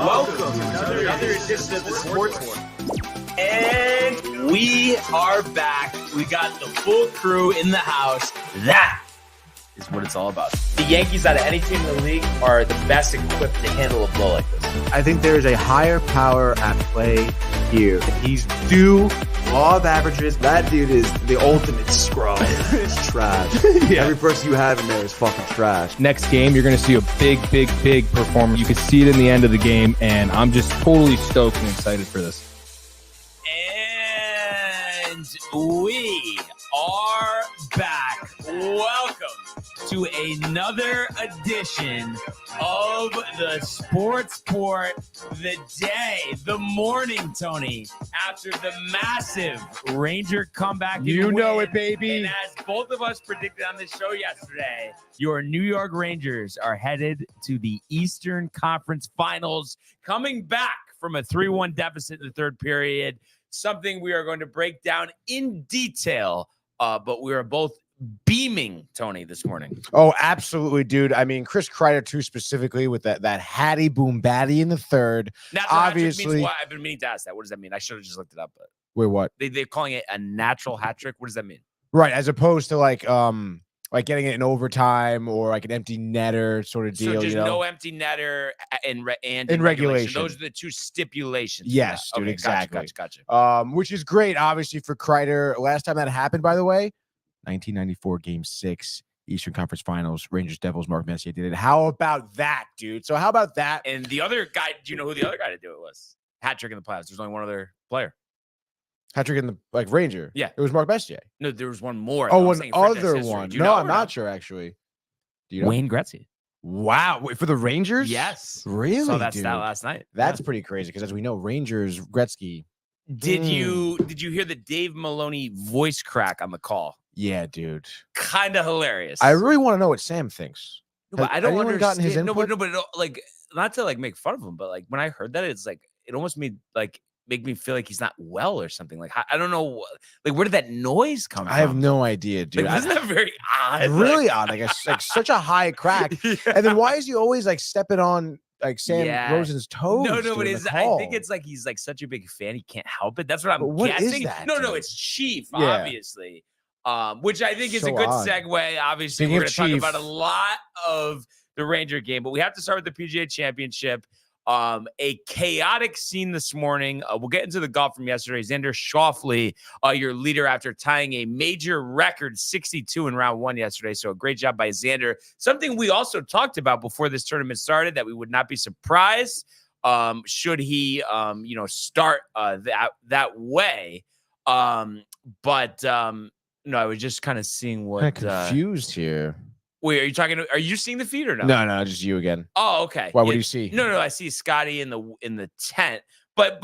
welcome to another edition of the Sports War. And we are back. We got the full crew in the house. That is what it's all about. The Yankees, out of any team in the league, are the best equipped to handle a blow like this. I think there is a higher power at play here. He's due law of averages. That dude is the ultimate scrub. It's trash. Yeah. Every person you have in there is fucking trash. Next game, you're going to see a big performance. You can see it in the end of the game, and I'm just totally stoked and excited for this. And we are back. Welcome to another edition of the Sports Port, the day, the morning, Tony, after the massive Ranger comeback. You know it, baby. And as both of us predicted on the show yesterday, your New York Rangers are headed to the Eastern Conference Finals, coming back from a 3-1 deficit in the third period, something we are going to break down in detail, but we are both beaming, Tony, this morning. Oh, absolutely, dude. I mean, Chris Kreider, too, specifically, with that Hattie Boom Batty in the third. Obviously, I've been meaning to ask that. What does that mean? I should have just looked it up. But wait, what? They're calling it a natural hat trick. What does that mean? Right, as opposed to like getting it in overtime or like an empty netter sort of deal. So just you know? no empty netter and in regulation. Those are the two stipulations. Yes, dude, okay, exactly. Gotcha. Which is great, obviously, for Kreider. Last time that happened, by the way, 1994 Game 6, Eastern Conference Finals, Rangers Devils. Mark Messier did it. How about that, dude? So how about that? And the other guy, do you know who the other guy to do it was? Hat trick in the playoffs. There's only one other player. Hat trick in the Ranger. Yeah, it was Mark Messier. No, there was one more. Oh, one other one. No, I'm not sure actually. Do you know? Wayne Gretzky. Wow, wait, for the Rangers? Yes, really. So that's that last night. That's pretty crazy because, as we know, Rangers Gretzky. Did you hear the Dave Maloney voice crack on the call? Yeah, dude. Kind of hilarious. I really want to know what Sam thinks. No, but I don't understand. Gotten his input? No, but like, not to like make fun of him, but like when I heard that, it's like it almost made like make me feel like he's not well or something. Like I don't know, like where did that noise come from? I have no idea, dude. Like, isn't that very odd? Really odd. Like such a high crack. Yeah. And then why is he always like stepping on like Sam Rosen's toes? No, but I think it's like he's like such a big fan, he can't help it. That's what I'm guessing. Is that, no, it's Chief, obviously. Which I think is a good segue. Obviously, we're going to talk about a lot of the Ranger game, but we have to start with the PGA Championship. A chaotic scene this morning. We'll get into the golf from yesterday. Xander Schauffele, your leader after tying a major record 62 in round one yesterday. So a great job by Xander. Something we also talked about before this tournament started, that we would not be surprised should he, start that way. No, I was just kind of seeing what. I'm confused here. Wait, are you seeing the feed or no? No, just you again. Oh, okay. Why? What do you see? No, I see Scottie in the tent, but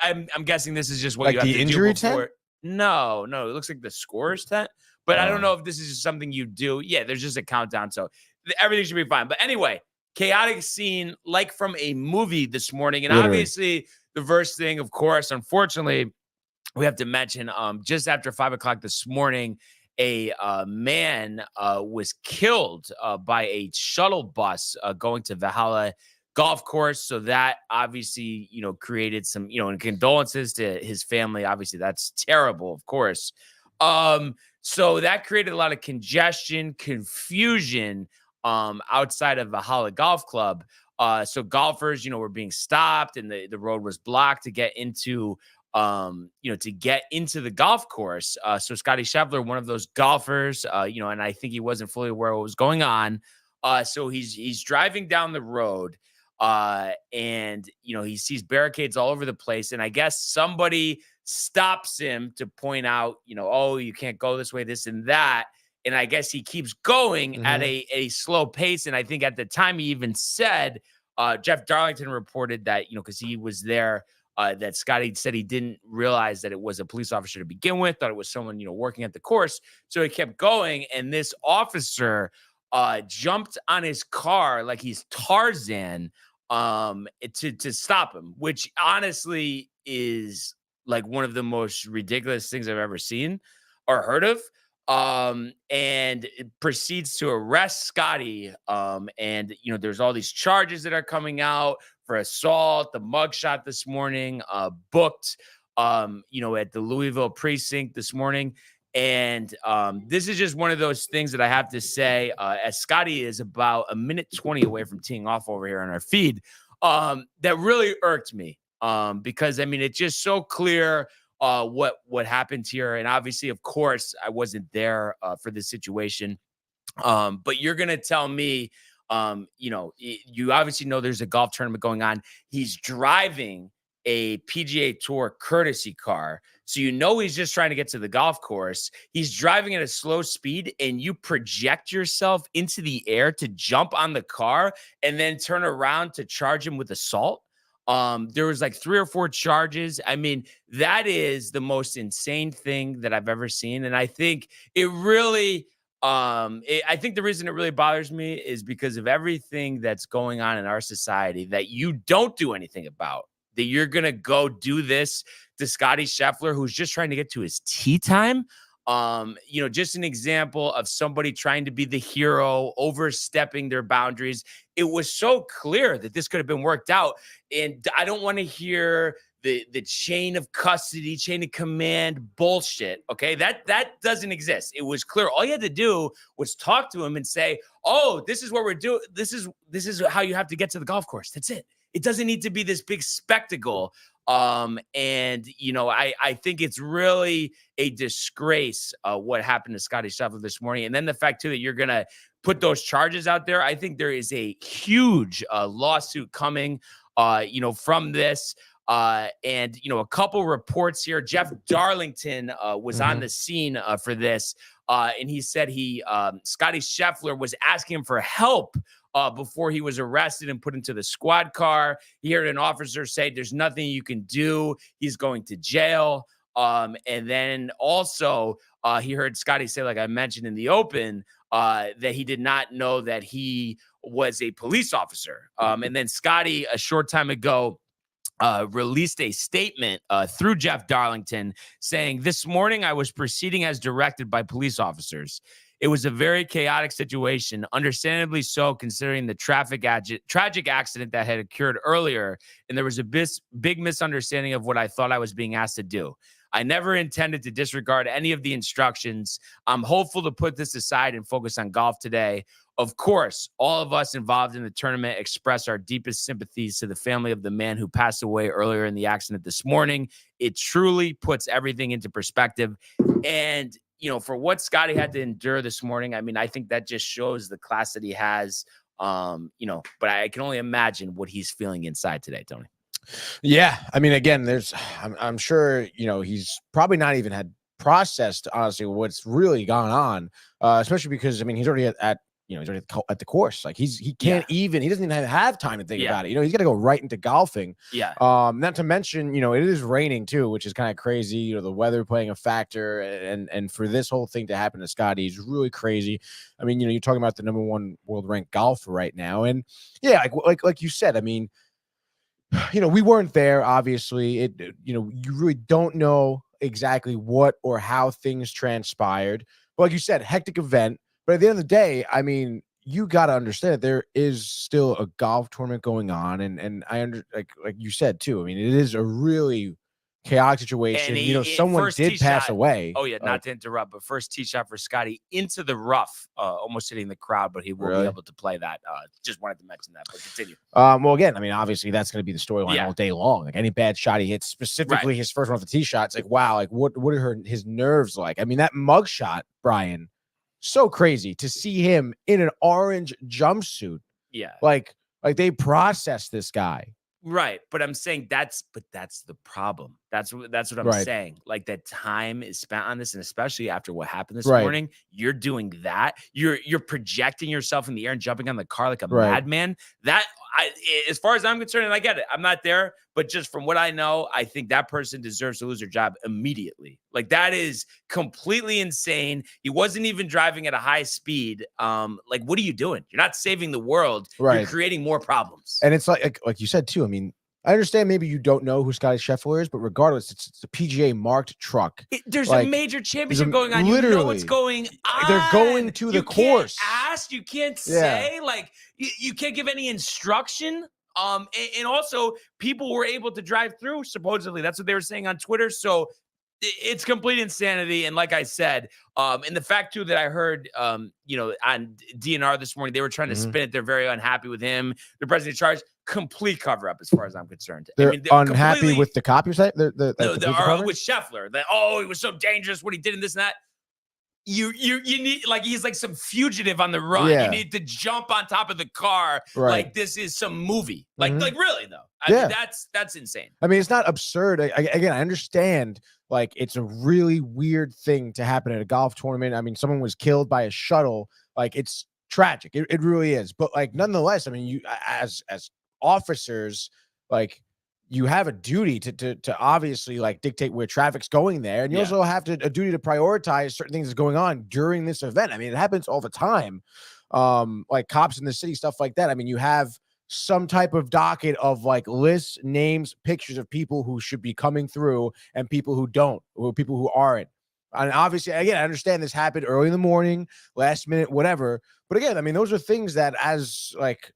I'm guessing this is just what like you have the to injury do before. tent. No, it looks like the scorer's tent, but I don't know if this is just something you do. Yeah, there's just a countdown, so everything should be fine. But anyway, chaotic scene like from a movie this morning, and obviously the first thing, of course, unfortunately, we have to mention just after 5:00 this morning, a man was killed by a shuttle bus going to Valhalla Golf Course. So that obviously, created some, and condolences to his family. Obviously, that's terrible, of course. So that created a lot of congestion, confusion outside of Valhalla Golf Club. So golfers, were being stopped and the road was blocked to get into the golf course. So Scottie Scheffler, one of those golfers, and I think he wasn't fully aware of what was going on. So he's driving down the road and, he sees barricades all over the place. And I guess somebody stops him to point out, oh, you can't go this way, this and that. And I guess he keeps going at a slow pace. And I think at the time he even said, Jeff Darlington reported that, because he was there, that Scottie said he didn't realize that it was a police officer to begin with, thought it was someone, working at the course. So he kept going. And this officer jumped on his car like he's Tarzan to stop him, which honestly is like one of the most ridiculous things I've ever seen or heard of. And it proceeds to arrest Scottie. And, there's all these charges that are coming out for assault, the mugshot this morning, booked, at the Louisville precinct this morning. And this is just one of those things that I have to say, as Scottie is about a minute 20 away from teeing off over here on our feed, that really irked me, because, I mean, it's just so clear what happened here. And obviously, of course, I wasn't there for this situation. But you're going to tell me, you obviously know there's a golf tournament going on. He's driving a PGA Tour courtesy car. So he's just trying to get to the golf course. He's driving at a slow speed, and you project yourself into the air to jump on the car and then turn around to charge him with assault. There was like 3 or 4 charges. I mean, that is the most insane thing that I've ever seen. And I think it really, I think the reason it really bothers me is because of everything that's going on in our society that you don't do anything about. That you're going to go do this to Scottie Scheffler, who's just trying to get to his tee time. Just an example of somebody trying to be the hero, overstepping their boundaries. It was so clear that this could have been worked out. And I don't want to hear the chain of custody, chain of command bullshit. Okay. That doesn't exist. It was clear. All you had to do was talk to him and say, oh, this is what we're doing. This is how you have to get to the golf course. That's it. It doesn't need to be this big spectacle. I think it's really a disgrace what happened to Scottie Scheffler this morning. And then the fact, too, that you're going to put those charges out there. I think there is a huge lawsuit coming, from this. A couple reports here. Jeff Darlington was on the scene for this. And he said Scottie Scheffler was asking him for help before he was arrested and put into the squad car. He heard an officer say, there's nothing you can do. He's going to jail. And then also he heard Scottie say, like I mentioned in the open, that he did not know that he was a police officer. And then Scottie, a short time ago, released a statement through Jeff Darlington saying, this morning I was proceeding as directed by police officers. It was a very chaotic situation, understandably so, considering the tragic accident that had occurred earlier, and there was a big misunderstanding of what I thought I was being asked to do. I never intended to disregard any of the instructions. I'm hopeful to put this aside and focus on golf today. Of course, all of us involved in the tournament express our deepest sympathies to the family of the man who passed away earlier in the accident this morning. It truly puts everything into perspective. And for what Scottie had to endure this morning, I mean, I think that just shows the class that he has, but I can only imagine what he's feeling inside today, Tony. Yeah. I mean, again, I'm sure, he's probably not even had processed, honestly, what's really gone on, especially because, I mean, he's already he's already at the course. Like he doesn't even have time to think about it. He's got to go right into golfing. Yeah. Not to mention, it is raining too, which is kind of crazy. The weather playing a factor, and for this whole thing to happen to Scottie is really crazy. I mean, you're talking about the #1 world ranked golfer right now, and yeah, like you said, I mean, we weren't there. Obviously, you really don't know exactly what or how things transpired. But like you said, hectic event. But at the end of the day, I mean, you got to understand that there is still a golf tournament going on, and like you said too. I mean, it is a really chaotic situation. Someone did pass away. Oh yeah, not to interrupt, but first tee shot for Scottie into the rough, almost hitting the crowd, but he will be able to play that. Just wanted to mention that, but continue. Well, again, I mean, obviously that's going to be the storyline all day long. Like any bad shot he hits, specifically his first one off the tee shot, it's like, wow, like what are his nerves like? I mean, that mug shot, Brian. So crazy to see him in an orange jumpsuit. Yeah. Like they processed this guy. Right. But I'm saying that's the problem. That's what I'm saying. Like that time is spent on this, and especially after what happened this morning, you're doing that. You're projecting yourself in the air and jumping on the car like a madman. As far as I'm concerned, and I get it, I'm not there, but just from what I know, I think that person deserves to lose their job immediately. Like that is completely insane. He wasn't even driving at a high speed. Like, what are you doing? You're not saving the world. Right. You're creating more problems. And it's like you said too. I mean, I understand maybe you don't know who Scottie Scheffler is, but regardless, it's a PGA marked truck. There's a major championship going on. Literally, you know what's going on. They're going to the course. You can't ask. You can't say. Like you can't give any instruction And also people were able to drive through, supposedly. That's what they were saying on Twitter. So it's complete insanity. And like I said, and the fact too that I heard, on DNR this morning, they were trying to spin it. They're very unhappy with him. The president in charge, complete cover up as far as I'm concerned. They're unhappy with the cop. You're saying the with Scheffler. That he was so dangerous what he did and this and that. You need, like, he's like some fugitive on the run. Yeah. You need to jump on top of the car. Right. Like this is some movie. Like really though. I mean, that's insane. I mean, it's not absurd. Again, I understand. Like, it's a really weird thing to happen at a golf tournament. I mean, someone was killed by a shuttle. Like, it's tragic. It really is. But like, nonetheless, I mean, you as officers, like, you have a duty to obviously like dictate where traffic's going there. And you also have a duty to prioritize certain things that's going on during this event. I mean, it happens all the time. Like cops in the city, stuff like that. I mean, you have some type of docket of like lists, names, pictures of people who should be coming through and people who don't, or people who aren't. And obviously, again, I understand this happened early in the morning, last minute, whatever. But again, I mean, those are things that as like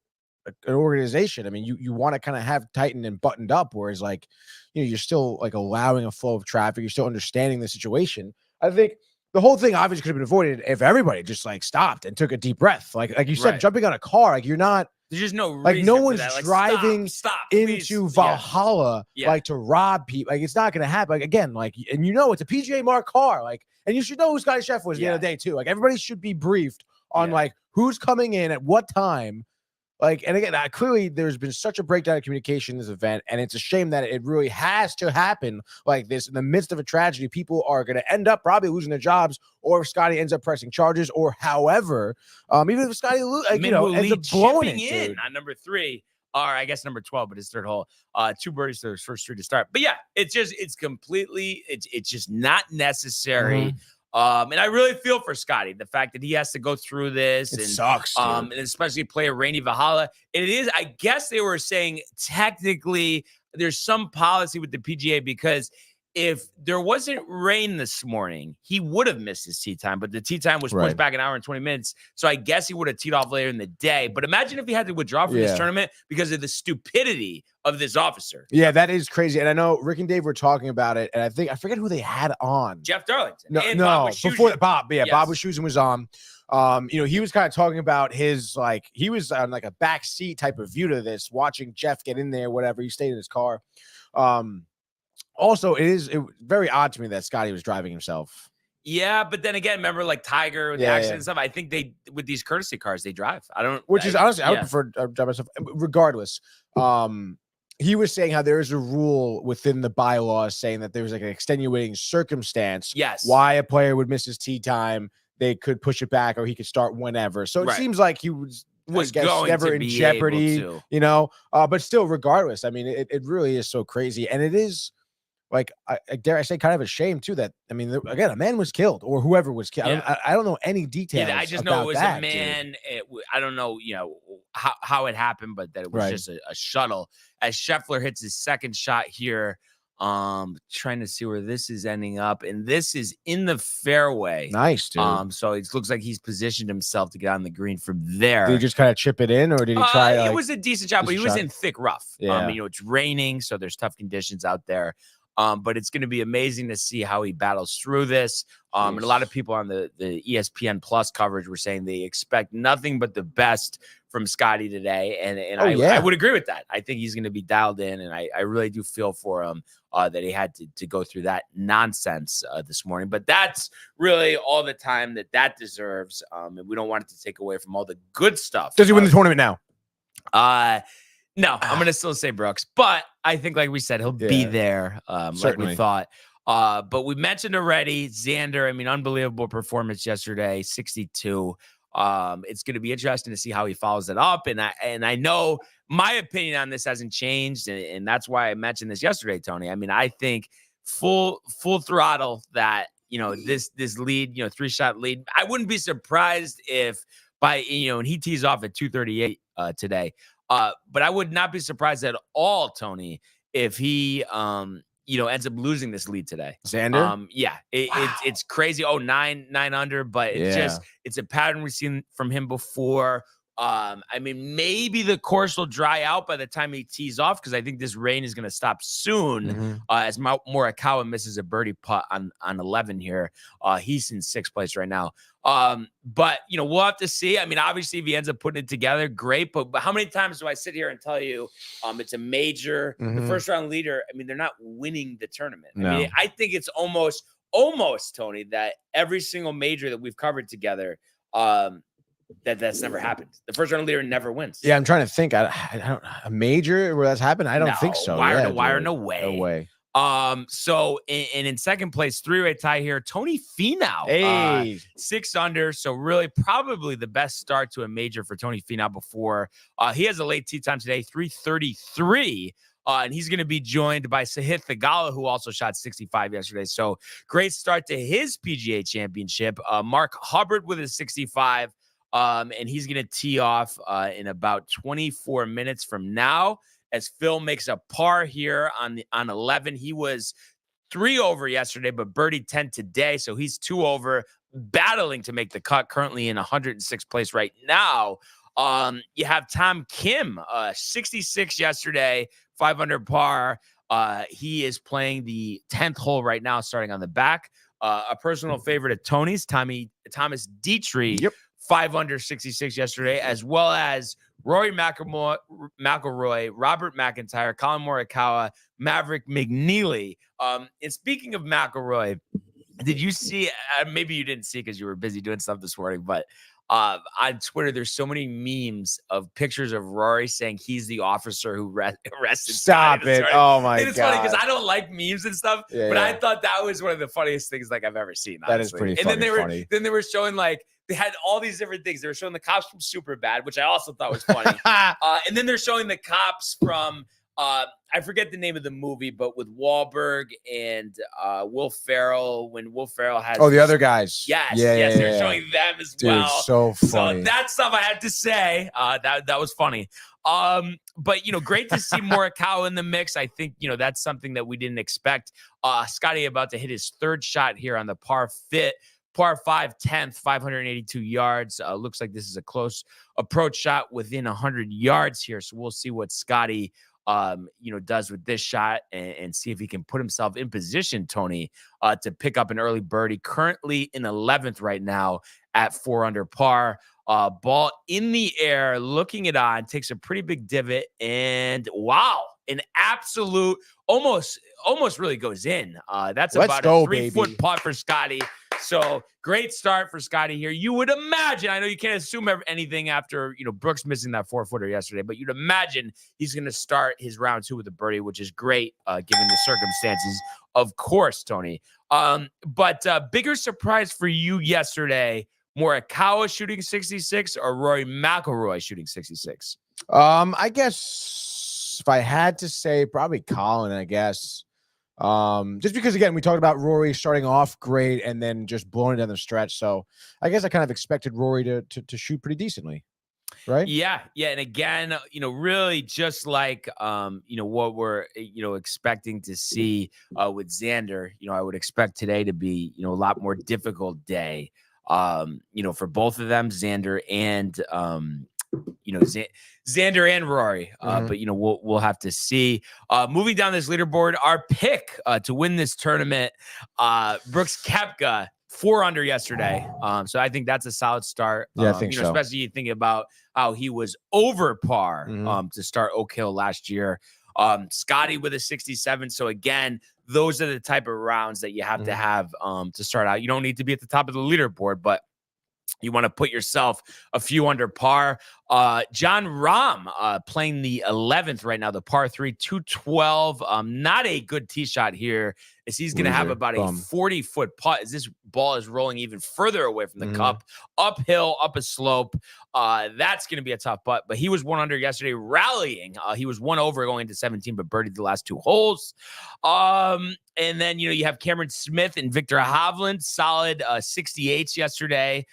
an organization, I mean, you want to kind of have tightened and buttoned up, whereas like, you're still like allowing a flow of traffic. You're still understanding the situation. I think the whole thing obviously could have been avoided if everybody just like stopped and took a deep breath. Like you said, jumping on a car, like you're not, there's just no reason like no one's like, driving stop, into Valhalla like to rob people. Like it's not going to happen. Like again, like, and it's a PGA Mark car. Like, and you should know who Scottie Scheffler was the other day too. Like everybody should be briefed on like who's coming in at what time. Like, and again, clearly there's been such a breakdown of communication in this event, and it's a shame that it really has to happen like this in the midst of a tragedy. People are going to end up probably losing their jobs, or if Scottie ends up pressing charges, or however, even if Scottie, ends up blowing it, dude. On number 3, or I guess number 12, but his third hole, 2 birdies to his first 3 to start. But yeah, it's just not necessary. And I really feel for Scottie, the fact that he has to go through this. It sucks, dude. And especially play a rainy Valhalla. And it is, I guess they were saying technically there's some policy with the PGA, because if there wasn't rain this morning, he would have missed his tee time, but the tee time was pushed back an hour and 20 minutes. So I guess he would have teed off later in the day. But imagine if he had to withdraw from this tournament because of the stupidity of this officer. Yeah, that is crazy. And I know Rick and Dave were talking about it, and I forget who they had on. Jeff Darlington. No, before Bob. Yeah, yes. Bob Wischusen was on. He was kind of talking about his, like, he was on like a back seat type of view to this, watching Jeff get in there, whatever. He stayed in his car. Also, it was very odd to me that Scottie was driving himself. Yeah, but then again, remember like Tiger with the accident and stuff. I think with these courtesy cars, they drive. Which is honestly, I would prefer drive myself. Regardless, he was saying how there is a rule within the bylaws saying that there's like an extenuating circumstance. Yes, why a player would miss his tee time, they could push it back, or he could start whenever. So it seems like he was going never in jeopardy, but still, regardless, I mean, it really is so crazy, and it is. Like, I dare I say, kind of a shame too that, I mean, again, a man was killed, or whoever was killed. Yeah. I don't know any details. I just know it was a man. I don't know, how it happened, but that it was just a shuttle. As Scheffler hits his second shot here, trying to see where this is ending up, and this is in the fairway. Nice, dude. So it looks like he's positioned himself to get on the green from there. Did he just kind of chip it in, or did he try? It was a decent job, but he was in thick rough. Yeah. It's raining, so there's tough conditions out there. But it's going to be amazing to see how he battles through this. And a lot of people on the ESPN Plus coverage were saying they expect nothing but the best from Scottie today. And I would agree with that. I think he's going to be dialed in, and I really do feel for him that he had to go through that nonsense this morning. But that's really all the time that deserves. And we don't want it to take away from all the good stuff. Does he win the tournament now? No, I'm going to still say Brooks, but I think, like we said, he'll be there, like we thought. But we mentioned already, Xander, I mean, unbelievable performance yesterday, 62. It's going to be interesting to see how he follows it up. And I know my opinion on this hasn't changed, and that's why I mentioned this yesterday, Tony. I mean, I think full throttle that, this lead, 3-shot lead. I wouldn't be surprised if and he tees off at 238 today. But I would not be surprised at all, Tony, if he, ends up losing this lead today. Xander? It's crazy. 9 under, but it's a pattern we've seen from him before. I mean, maybe the course will dry out by the time he tees off because I think this rain is going to stop soon. As Morikawa misses a birdie putt on 11 here. He's in 6th place right now. But we'll have to see. I mean, obviously, if he ends up putting it together, great. But how many times do I sit here and tell you, it's a major, the first round leader? I mean, they're not winning the tournament. No. I mean, I think it's almost Tony, that every single major that we've covered together, that's never happened. The first round leader never wins. Yeah, I'm trying to think. I don't a major where that's happened. I don't think so. Wire yeah, to wire, dude. no way. No way. So in second place, 3-way tie here, Tony Finau, Hey, 6 under. So really probably the best start to a major for Tony Finau before. He has a late tee time today, 3:33. And he's going to be joined by Sahith Theegala, who also shot 65 yesterday. So great start to his PGA championship. Mark Hubbard with a 65. And he's going to tee off in about 24 minutes from now as Phil makes a par here on 11. He was 3 over yesterday, but birdied 10 today. So he's 2 over, battling to make the cut, currently in 106th place right now. You have Tom Kim, 66 yesterday, 5 under par. He is playing the 10th hole right now, starting on the back. A personal favorite of Tony's, Thomas Dietrich, 5 under 66 yesterday, as well as Rory McIlroy, Robert McIntyre, Colin Morikawa, Maverick McNeely. And speaking of McIlroy, did you see, maybe you didn't see because you were busy doing stuff this morning, but on Twitter, there's so many memes of pictures of Rory saying he's the officer who arrested. Stop it. Oh my God. It's funny because I don't like memes and stuff, but I thought that was one of the funniest things I've ever seen. Honestly. That is pretty funny. Then they were showing they had all these different things. They were showing the cops from Superbad, which I also thought was funny. And then they're showing the cops from, I forget the name of the movie, but with Wahlberg and Will Ferrell, when Will Ferrell has... Oh, the other guys. Yes, they're showing them as well. Dude, so funny. So that stuff I had to say. That was funny. But, great to see Morikawa in the mix. I think, that's something that we didn't expect. Scottie about to hit his 3rd shot here on the par 5, 10th, 582 yards. Looks like this is a close approach shot within 100 yards here. So we'll see what Scottie, does with this shot and see if he can put himself in position, Tony, to pick up an early birdie. Currently in 11th right now at 4 under par. Ball in the air, looking it on, takes a pretty big divot, and wow, an absolute almost really goes in. That's about a 3-foot putt for Scottie. So great start for Scottie here. You would imagine, I know you can't assume anything after, Brooks missing that 4-footer yesterday, but you'd imagine he's going to start his round 2 with a birdie, which is great given the circumstances, of course, Tony. But bigger surprise for you yesterday, Morikawa shooting 66 or Rory McIlroy shooting 66? I guess if I had to say, probably Colin, I guess. Just because, again, we talked about Rory starting off great and then just blowing it down the stretch. So I guess I kind of expected Rory to shoot pretty decently. Right? Yeah. And again, really just like, what we're, expecting to see with Xander, I would expect today to be, a lot more difficult day, for both of them, Xander and, Xander and Rory. But, we'll have to see. Moving down this leaderboard, our pick to win this tournament, Brooks Koepka, 4 under yesterday. So I think that's a solid start. Yeah, I think so. Especially thinking about how he was over par to start Oak Hill last year. Scottie with a 67. So again, those are the type of rounds that you have to have to start out. You don't need to be at the top of the leaderboard, but you want to put yourself a few under par. John Rahm playing the 11th right now, the par 3, 212. Not a good tee shot here, as he's going to have about a 40-foot putt as this ball is rolling even further away from the cup, uphill, up a slope. That's going to be a tough putt, but he was 1 under yesterday, rallying. He was 1 over going into 17, but birdied the last 2 holes. And then, you have Cameron Smith and Victor Hovland, solid 68s yesterday.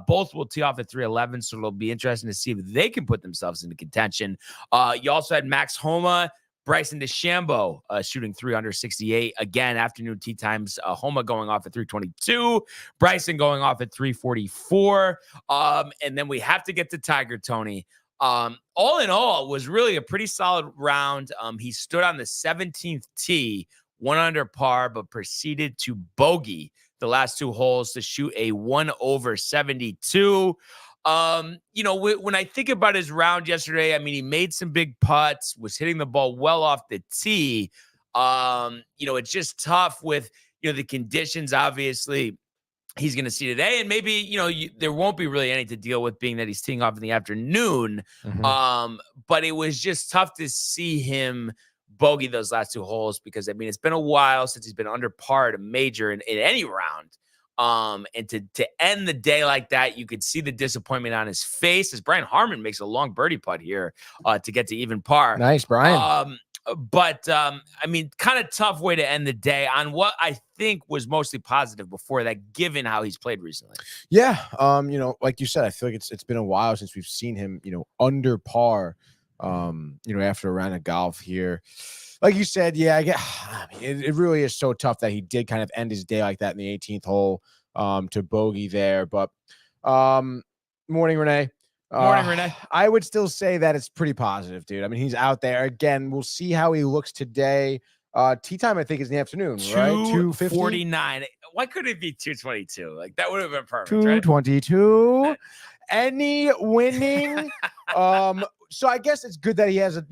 Both will tee off at 311, so it'll be interesting to see if they can put themselves into contention. You also had Max Homa Bryson DeChambeau shooting 3 under 68. Again, afternoon tee times. Homa going off at 322. Bryson going off at 344. And then we have to get to Tiger, Tony. All in all, it was really a pretty solid round. He stood on the 17th tee, 1 under par, but proceeded to bogey the last 2 holes to shoot a 1 over 72. When I think about his round yesterday, I mean, he made some big putts, was hitting the ball well off the tee. It's just tough with, the conditions, obviously, he's going to see today. And maybe, there won't be really any to deal with, being that he's teeing off in the afternoon. But it was just tough to see him bogey those last 2 holes, because, I mean, it's been a while since he's been under par at a major in any round. And to end the day like that, you could see the disappointment on his face as Brian Harman makes a long birdie putt here to get to even par. Nice, Brian. But I mean, kind of tough way to end the day on what I think was mostly positive before that, given how he's played recently. Yeah. Like you said, I feel like it's been a while since we've seen him, under par, after a round of golf here. Like you said, yeah, it really is so tough that he did kind of end his day like that in the 18th hole to bogey there. But morning, Renee. Morning, Renee. I would still say that it's pretty positive, dude. I mean, he's out there. Again, we'll see how he looks today. Tee time, I think, is in the afternoon, right? 2:49. Why couldn't it be 2:22? Like, that would have been perfect, 2:22. Right? Any winning? So I guess it's good that he has a,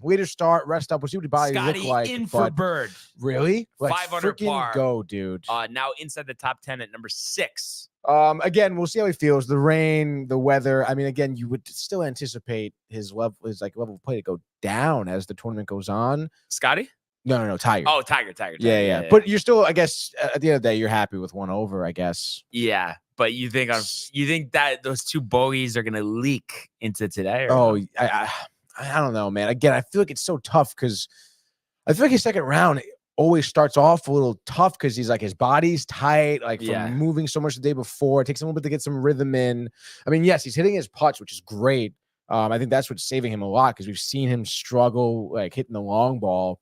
later start, rest up. We'll see what the body Scottie look like. in for bird. Really? Let's 5 under par. Go, dude. Now inside the top 10 at number 6. Again, we'll see how he feels. The rain, the weather. I mean, again, you would still anticipate his level of play to go down as the tournament goes on. Scottie? No, Tiger. Oh, Tiger. Yeah. But you're still, I guess, at the end of the day, you're happy with 1 over, I guess. Yeah, but you think that those 2 bogeys are gonna leak into today? Oh, no? I don't know, man. Again, I feel like it's so tough because I feel like his second round always starts off a little tough because he's like, his body's tight, like from moving so much the day before. It takes him a little bit to get some rhythm in. I mean, yes, he's hitting his putts, which is great. I think that's what's saving him a lot, because we've seen him struggle like hitting the long ball.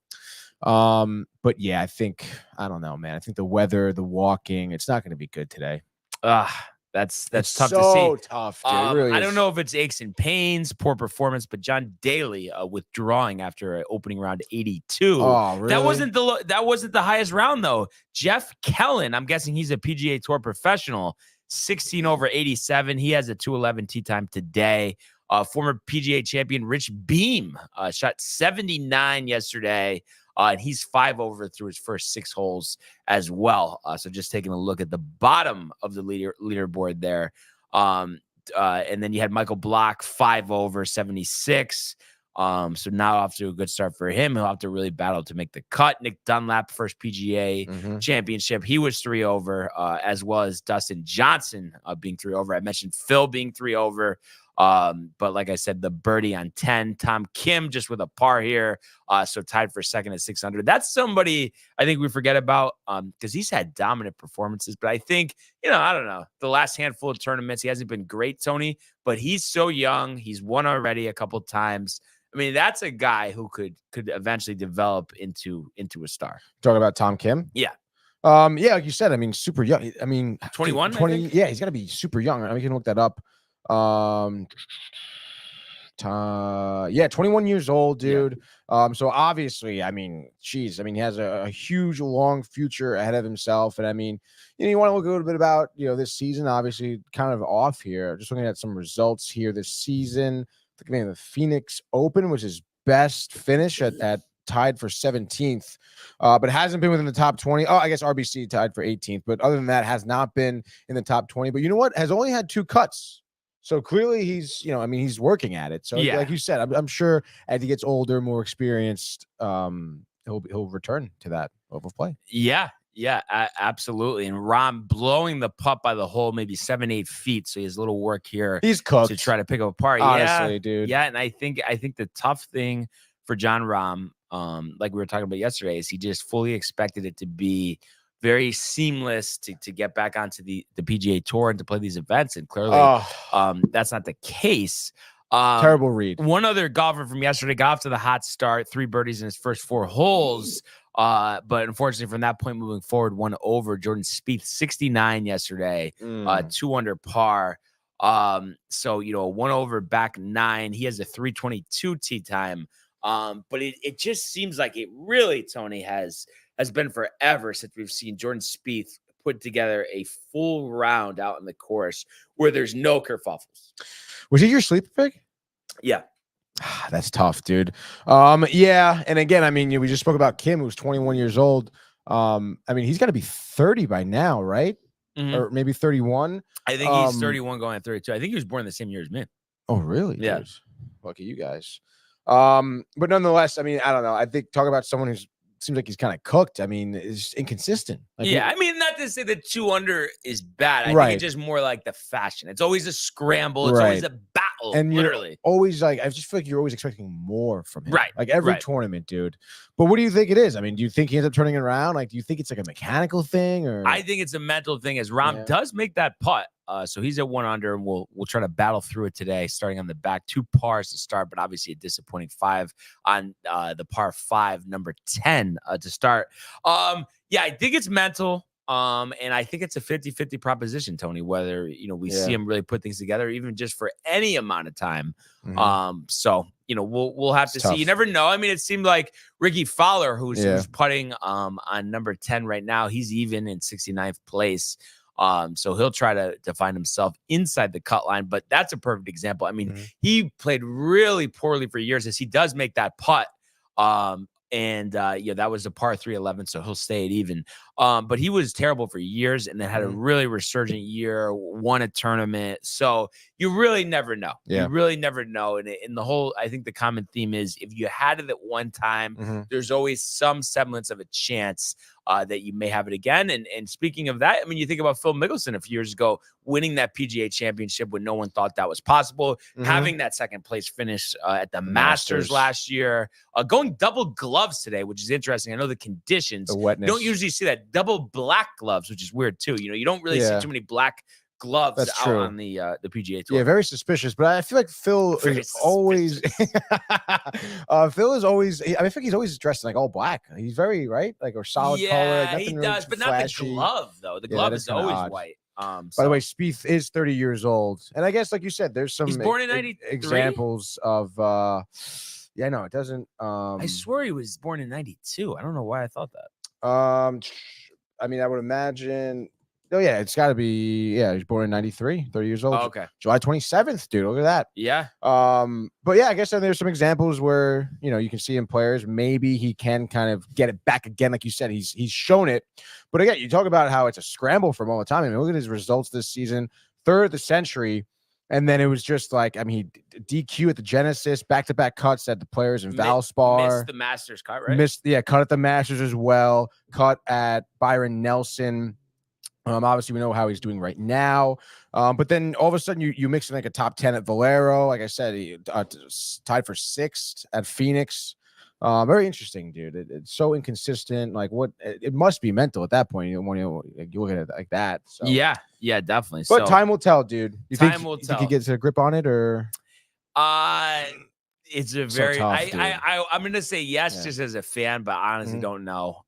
But yeah, I don't know, man. I think the weather, the walking, it's not going to be good today. That's it's tough so to see. Tough, dude. It really I is. don't know if it's aches and pains, poor performance, but John Daly withdrawing after an opening round 82. Oh, really? That wasn't the highest round though. Jeff Kellen, I'm guessing he's a PGA Tour professional, 16 over 87. He has a 211 tee time today. Former PGA champion Rich Beam shot 79 yesterday. And he's 5 over through his first 6 holes as well. So just taking a look at the bottom of the leaderboard there. And then you had Michael Block, 5 over 76. So now off to a good start for him. He'll have to really battle to make the cut. Nick Dunlap, first PGA championship. He was 3 over, as well as Dustin Johnson being 3 over. I mentioned Phil being 3 over. But like I said, the birdie on 10, Tom Kim just with a par here. So tied for second at 600. That's somebody I think we forget about, because he's had dominant performances, but I think, I don't know, the last handful of tournaments, he hasn't been great, Tony, but he's so young. He's won already a couple times. I mean, that's a guy who could eventually develop into a star. Talking about Tom Kim? Yeah. Yeah, like you said, I mean, super young. I mean, 21, 20. Yeah, he's got to be super young. I mean, we can look that up. 21 years old, dude. So obviously, I mean, he has a huge, long future ahead of himself. And I mean, you want to look a little bit about, this season, obviously kind of off here. Just looking at some results here this season. Looking at the Phoenix Open, which is best finish at tied for 17th, but hasn't been within the top 20. Oh, I guess RBC tied for 18th, but other than that, has not been in the top 20. But you know what? Has only had 2 cuts. So clearly he's, he's working at it. So like you said, I'm sure as he gets older, more experienced, he'll return to that level of play. Yeah, absolutely. And Rahm blowing the putt by the hole, maybe 7-8 feet. So he has a little work here. He's cooked to try to pick up a par. Honestly, dude. Yeah, and I think the tough thing for John Rahm, like we were talking about yesterday, is he just fully expected it to be very seamless to get back onto the PGA Tour and to play these events. And clearly that's not the case. Terrible read. One other golfer from yesterday got off to the hot start, 3 birdies in his first 4 holes. But unfortunately, from that point moving forward, 1 over. Jordan Spieth, 69 yesterday, 2 under par. So, you know, 1 over, back 9. He has a 3:22 tee time. But it just seems like it really, Tony, has been forever since we've seen Jordan Spieth put together a full round out in the course where there's no kerfuffles. Was he your sleeper pick? Yeah. That's tough, dude. Yeah, and again, I mean, we just spoke about Kim, who's 21 years old. I mean, he's got to be 30 by now, right? Or maybe 31. I think he's 31 going at 32. I think he was born the same year as me. Oh, really? Yeah. Dude? Lucky you guys. But nonetheless, I mean, I don't know. I think talk about someone who's seems like he's kind of cooked. I mean, is inconsistent. Like, yeah, I mean, not to say that 2 under is bad. I Right. think it's just more like the fashion. It's always a scramble. It's always a battle. and literally. You're always like, I just feel like you're always expecting more from him. Right. Like every Right. tournament, dude. But what do you think it is? I mean, do you think he ends up turning it around? Like, do you think it's like a mechanical thing, or I think it's a mental thing as Rahm Yeah. does make that putt. So he's at 1 under, and we'll try to battle through it today, starting on the back. 2 pars to start, but obviously a disappointing 5 on the par 5, number 10 to start. Yeah, I think it's mental. And I think it's a 50-50 proposition, Tony, whether, you know, we see him really put things together, even just for any amount of time. So, you know, we'll have to see. You never know. I mean, it seemed like Ricky Fowler, who's putting on number 10 right now, he's even in 69th place. So he'll try to find himself inside the cut line, but that's a perfect example. I mean, he played really poorly for years as he does make that putt. That was a par 3-11, so he'll stay at even. But he was terrible for years and then had a really resurgent year, won a tournament. So you really never know. You really never know. And in the whole, I think the common theme is if you had it at one time, there's always some semblance of a chance that you may have it again. And speaking of that, I mean, you think about Phil Mickelson a few years ago, winning that PGA championship when no one thought that was possible, having that second place finish at the Masters last year, going double gloves today, which is interesting. I know the conditions, the wetness. You don't usually see that. Double black gloves, which is weird too. You know, you don't really see too many black gloves out on the PGA Tour. Yeah, very suspicious. But I feel like Phil is always Phil is always. I mean, I think he's always dressed in like all black. He's very like or solid color. Like, he does, but flashy. Not the glove though. The glove is always odd. White. By the way, Spieth is 30 years old, and I guess like you said, there's some he's born in 93? Examples of. Yeah, no, it doesn't. I swear he was born in 92. I don't know why I thought that. I mean, I would imagine. Oh, yeah, it's got to be. Yeah, he was born in 93, 30 years old. Oh, okay. July 27th, dude. Look at that. Yeah. But yeah, I guess there's some examples where, you know, you can see in players, maybe he can kind of get it back again. Like you said, he's shown it. But again, you talk about how it's a scramble for him all the time. I mean, look at his results this season, 3rd of the century. And then it was just like, I mean, he DQ at the Genesis, back-to-back cuts at the Players in Valspar. Missed the Masters cut, right? Cut at the Masters as well. Cut at Byron Nelson. Obviously, we know how he's doing right now. But then all of a sudden, you mix in like a top 10 at Valero. Like I said, he tied for 6th at Phoenix. Very interesting, dude. It's so inconsistent. Like it must be mental at that point. You look at it like that. So. Yeah, definitely. But time will tell, dude. You think he gets a grip on it, or? It's a very. So tough, I'm gonna say yes, just as a fan, but honestly don't know.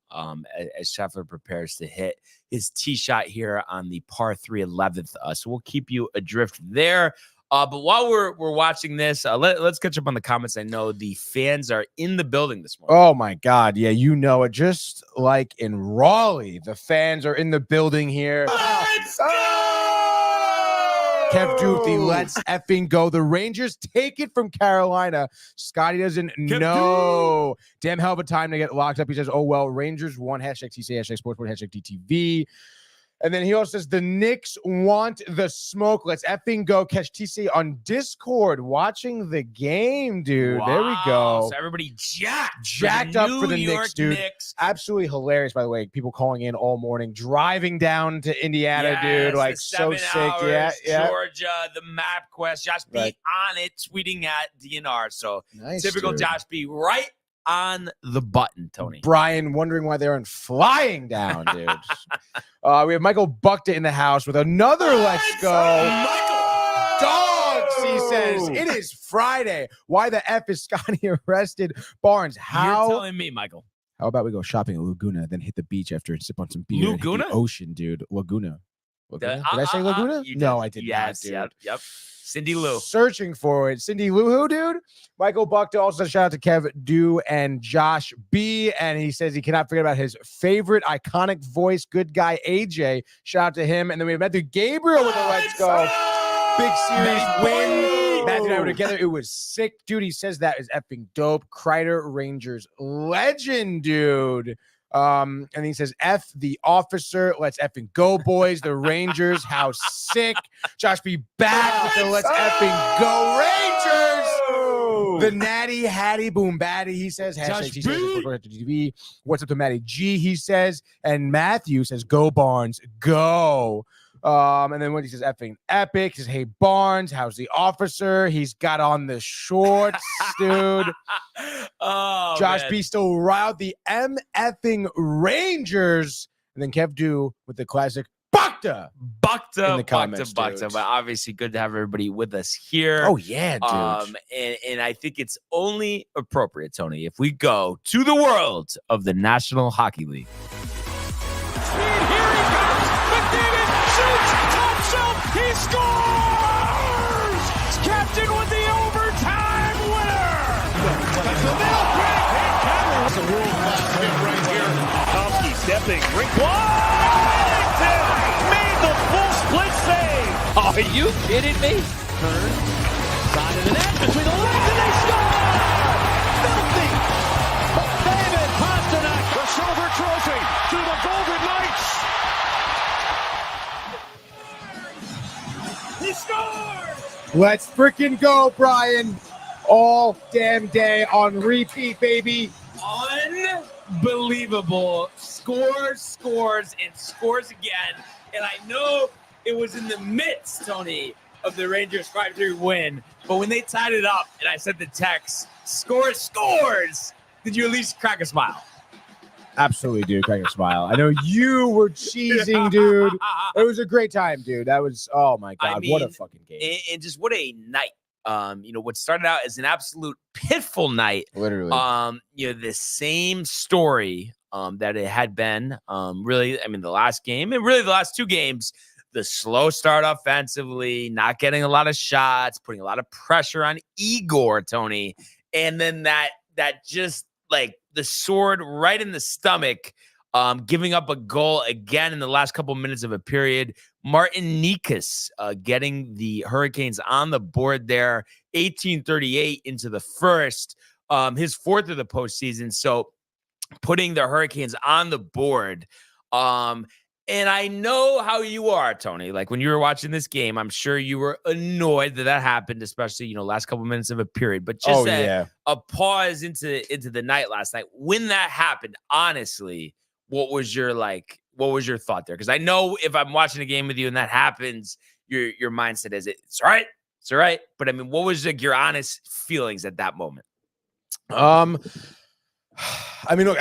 As Scheffler prepares to hit his tee shot here on the par 3 11th, so we'll keep you adrift there. But while we're watching this, let's catch up on the comments. I know the fans are in the building this morning. Oh my God, yeah, you know it. Just like in Raleigh, the fans are in the building here. Let's go! Kev Doothy, let's effing go. The Rangers take it from Carolina. Scottie doesn't know. Damn hell of a time to get locked up. He says, oh, well, Rangers won. #TC, #Sportsboard, #DTV. And then he also says, the Knicks want the smoke. Let's effing go. Catch TC on Discord watching the game, dude. Wow. There we go. So everybody jacked up for the Knicks, dude. Absolutely hilarious, by the way. People calling in all morning, driving down to Indiana, dude. Like, so sick. Yeah. Georgia, the map quest. Josh B on it, tweeting at DNR. So nice, typical dude. Josh B right on the button, Tony. Brian wondering why they aren't flying down, dude. We have Michael Buckta in the house with another let's go. Michael Dogs, he says. says, it is Friday. Why the F is Scottie arrested? Barnes, You're telling me, Michael. How about we go shopping at Laguna, then hit the beach after and sip on some beer? Laguna? And hit the ocean, dude. Laguna. Did I say Laguna? You No, did. I did Yes, not, dude. Yep. Cindy Lou. Searching for it. Cindy Lou, who, dude? Michael Buckto also said shout out to Kev Do and Josh B. And he says he cannot forget about his favorite iconic voice, good guy AJ. Shout out to him. And then we have Matthew Gabriel with the Let's Go. Big series win. Matthew and I were together. It was sick, dude. He says that is effing dope. Kreider Rangers legend, dude. And he says, F the officer. Let's effing go, boys. The Rangers. How sick. Josh be back with the let's effing go Rangers. The Natty Hattie Boom Batty. He says, Josh he says, what's up to Matty G? He says, and Matthew says, go Barnes, go. And then when he says effing epic, he says, hey Barnes, how's the officer? He's got on the shorts, dude. Oh, Josh man. B still riled the M effing Rangers. And then Kev Do with the classic Buckta. Buckta. Dude. But obviously good to have everybody with us here. Oh, yeah, dude. And I think it's only appropriate, Tony, if we go to the world of the National Hockey League. He scores! Captain with the overtime winner! That's the middle break. That's a world-class hit right here. Tomsky stepping. Rink Washington made the full split save. Are you kidding me? Turn. Side of the net. Between the legs and they score! Filthy! But David Pasternak, the silver trophy to the Golden Knights. He scores! Let's freaking go, Brian. All damn day on repeat, baby. Unbelievable. Scores, and scores again. And I know it was in the midst, Tony, of the Rangers 5-3 win. But when they tied it up and I sent the text, scores, did you at least crack a smile? Absolutely, dude. Crack a smile. I know you were cheesing, dude. It was a great time, dude. That was, oh my God, what a fucking game. And just what a night. What started out as an absolute pitiful night. Literally. The same story that it had been really, the last game and really the last two games, the slow start offensively, not getting a lot of shots, putting a lot of pressure on Igor, Tony. And then that just like the sword right in the stomach, giving up a goal again in the last couple minutes of a period. Martin Nikas getting the Hurricanes on the board there, 18:38 into the first, his fourth of the postseason. So putting the Hurricanes on the board. And I know how you are, Tony. Like when you were watching this game, I'm sure you were annoyed that happened, especially, last couple minutes of a period. But just a pause into the night last night. When that happened, honestly, what was your thought there? Because I know if I'm watching a game with you and that happens, your mindset is it's all right. It's all right. But what was your honest feelings at that moment? Look,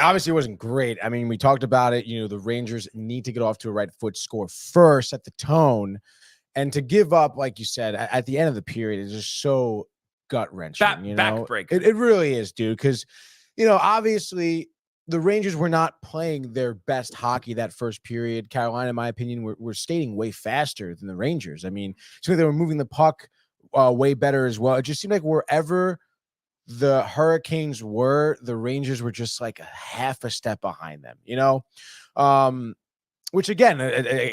obviously it wasn't great. We talked about it. The Rangers need to get off to a right foot, score first, set the tone, and to give up, like you said, at the end of the period is just so gut-wrenching. Backbreaker. It really is, dude, because, obviously the Rangers were not playing their best hockey that first period. Carolina, in my opinion, were skating way faster than the Rangers. So they were moving the puck way better as well. It just seemed like wherever the Hurricanes were, the Rangers were just like a half a step behind them, which again,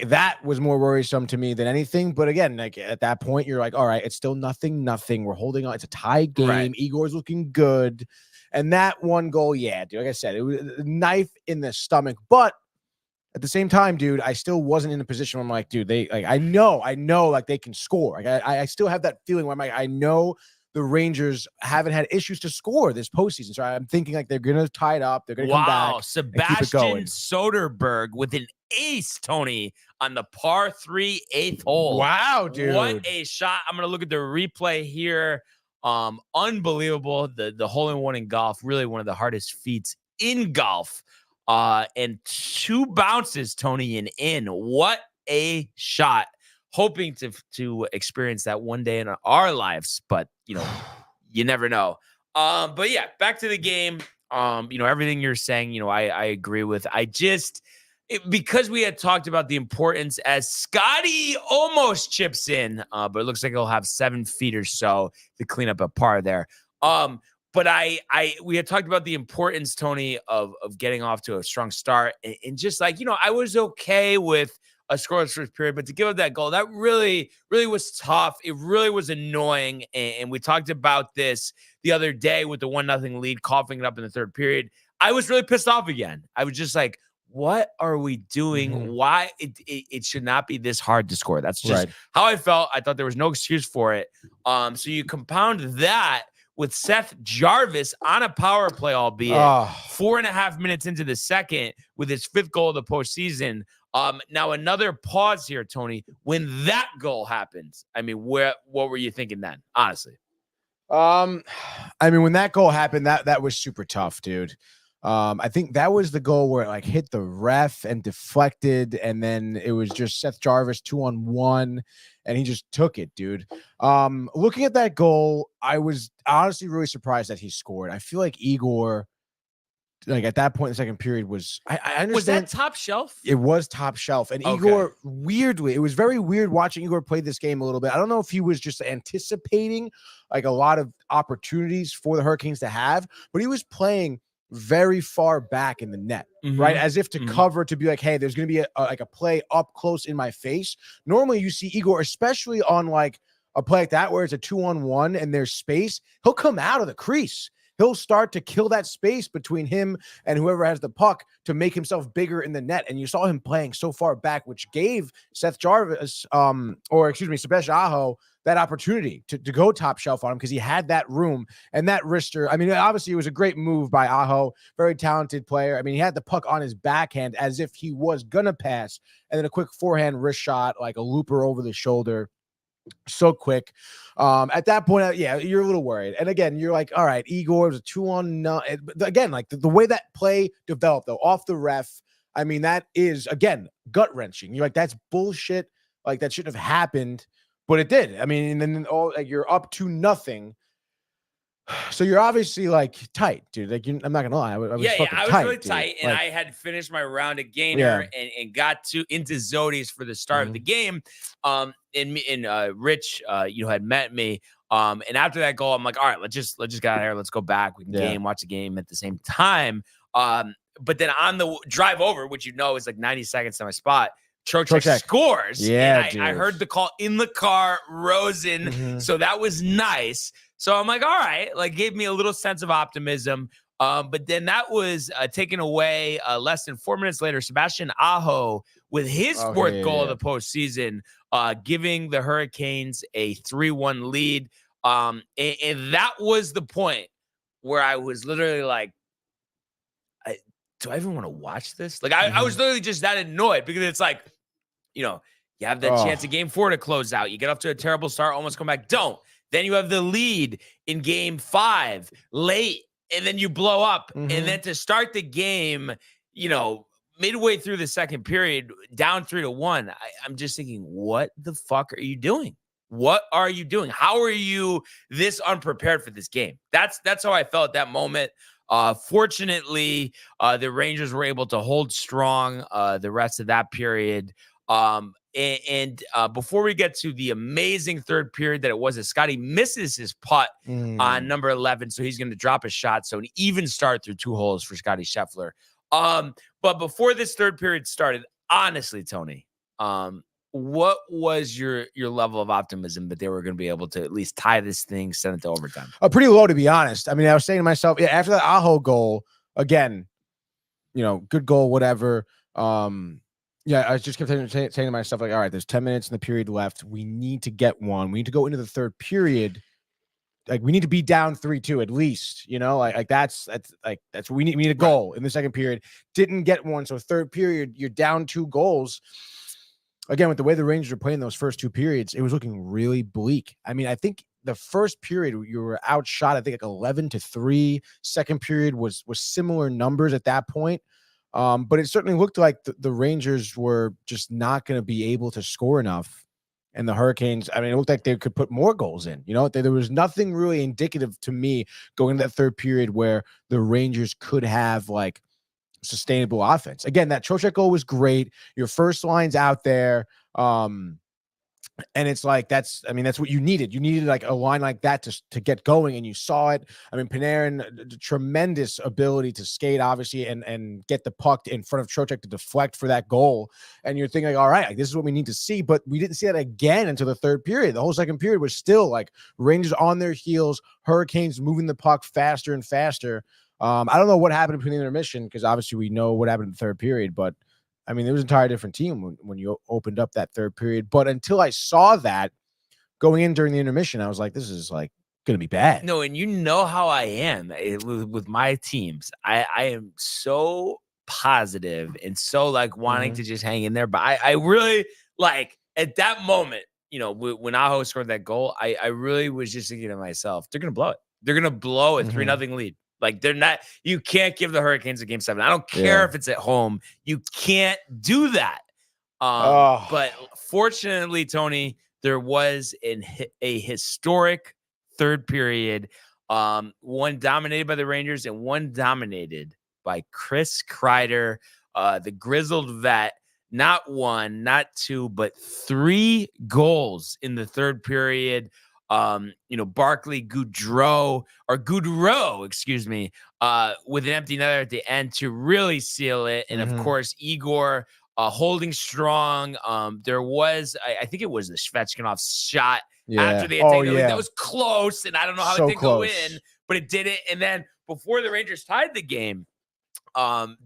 that was more worrisome to me than anything. But again, like at that point, you're like, all right, it's still nothing. We're holding on. It's a tied game. Right. Igor's looking good. And that one goal, yeah, dude, like I said, it was a knife in the stomach. But at the same time, dude, I still wasn't in a position where I'm like, dude, I know like they can score. Like I still have that feeling where I'm like, I know the Rangers haven't had issues to score this postseason. So I'm thinking like they're going to tie it up. They're going to come back. Wow, Sebastian Soderberg with an ace, Tony, on the par 3 8th hole. Wow, dude. What a shot. I'm going to look at the replay here. Unbelievable. The hole-in-one in golf, really one of the hardest feats in golf. And two bounces, Tony, and in. What a shot. hoping to experience that one day in our lives, but you never know. But yeah, back to the game. Everything you're saying, I agree with. Because we had talked about the importance as Scottie almost chips in, but it looks like he'll have 7 feet or so to clean up a par there. But we had talked about the importance, Tony, of getting off to a strong start, and just like, I was okay with a scoreless first period, but to give up that goal, that really, really was tough. It really was annoying. And we talked about this the other day with the 1-0 lead, coughing it up in the third period. I was really pissed off again. I was just like, what are we doing? Mm-hmm. Why? It should not be this hard to score. That's just Right. how I felt. I thought there was no excuse for it. So you compound that with Seth Jarvis on a power play, albeit 4.5 minutes into the second, with his 5th goal of the postseason. Now another pause here, Tony. When that goal happens, I mean, what were you thinking then? Honestly, I mean, when that goal happened, that was super tough, dude. I think that was the goal where it like hit the ref and deflected, and then it was just Seth Jarvis 2-on-1, and he just took it, dude. Looking at that goal, I was honestly really surprised that he scored. I feel like Igor, like at that point in the second period, I understand. Was that top shelf? It was top shelf. And Okay. Igor, weirdly, it was very weird watching Igor play this game a little bit. I don't know if he was just anticipating like a lot of opportunities for the Hurricanes to have, but he was playing very far back in the net, right? As if to cover, to be like, hey, there's going to be a play up close in my face. Normally you see Igor, especially on like a play like that, where it's a 2-on-1 and there's space, he'll come out of the crease. He'll start to kill that space between him and whoever has the puck to make himself bigger in the net. And you saw him playing so far back, which gave Seth Jarvis, Sebastian Aho, that opportunity to go top shelf on him because he had that room and that wrister. I mean, obviously it was a great move by Aho, very talented player. I mean, he had the puck on his backhand as if he was going to pass, and then a quick forehand wrist shot, like a looper over the shoulder. So quick. At that point, yeah, you're a little worried. And again, you're like, all right, Igor was a 2-on-9. But again, like the way that play developed, though, off the ref, I mean, that is, again, gut wrenching. You're like, that's bullshit. Like, that shouldn't have happened. But it did. I mean, and then you're up to nothing. So you're obviously like tight, dude. Like, I'm not gonna lie, I was really dude. tight, and I had finished my round at Gainer and got into Zodi's for the start of the game. And Rich, had met me. And after that goal, I'm like, all right, let's just get out of here. Let's go back. We can watch the game at the same time. But then on the drive over, which is like 90 seconds to my spot, Trocheck scores. Yeah, and I heard the call in the car, Rosen. So that was nice. So I'm like, all right, like gave me a little sense of optimism. But then that was taken away less than 4 minutes later. Sebastian Aho with his 4th goal of the postseason, giving the Hurricanes a 3-1 lead. And that was the point where I was literally like, do I even want to watch this? Like, I was literally just that annoyed because it's like, you have that chance of game 4 to close out. You get off to a terrible start, almost come back. Don't. Then you have the lead in game 5 late, and then you blow up. And then to start the game, midway through the second period, down 3-1, I'm just thinking, what the fuck are you doing? What are you doing? How are you this unprepared for this game? That's how I felt at that moment. Fortunately, the Rangers were able to hold strong the rest of that period. And before we get to the amazing third period that it was, Scottie misses his putt on number 11, so he's going to drop a shot. So an even start through 2 holes for Scottie Scheffler. But before this third period started, honestly, Tony, what was your level of optimism that they were going to be able to at least tie this thing, send it to overtime? Pretty low, to be honest. I mean, I was saying to myself, after that Aho goal, again, good goal, whatever. I just kept saying to myself, like, all right, there's 10 minutes in the period left. We need to get one. We need to go into the third period. Like, we need to be down 3-2 at least, that's what we need. We need a goal in the second period. Didn't get one. So third period, you're down 2 goals. Again, with the way the Rangers were playing those first 2 periods, it was looking really bleak. I mean, I think the first period you were outshot, I think like 11-3. Second period was similar numbers at that point. But it certainly looked like the Rangers were just not going to be able to score enough And the Hurricanes, I mean, it looked like they could put more goals in. There was nothing really indicative to me going into that third period where the Rangers could have like sustainable offense. Again, that Trocheck goal was great. Your first line's out there. And it's like that's what you needed. You needed like a line like that to get going, and you saw it. I mean, Panarin, tremendous ability to skate, obviously, and get the puck in front of Trocheck to deflect for that goal. And you're thinking, like, all right, like, this is what we need to see. But we didn't see that again until the third period. The whole second period was still like Rangers on their heels, Hurricanes moving the puck faster and faster. I don't know what happened between the intermission, because obviously we know what happened in the third period, but I mean, it was an entirely different team when you opened up that third period. But until I saw that going in during the intermission, I was like, this is like going to be bad. No, and you know how I am with my teams. I am so positive and so like wanting to just hang in there. But I really like at that moment, when Aho scored that goal, I really was just thinking to myself, they're going to blow it. They're going to blow a 3-0 lead. Like you can't give the Hurricanes a game 7. I don't care if it's at home. You can't do that. But fortunately, Tony, there was a historic third period, one dominated by the Rangers and one dominated by Chris Kreider, the grizzled vet. Not 1, not 2, but 3 goals in the third period. Barkley Goudreau, with an empty netter at the end to really seal it. And of course, Igor holding strong. There was, I think it was the Svechnikov shot after they had taken the lead. That was close, and I don't know how it didn't go in, but it did it. And then before the Rangers tied the game,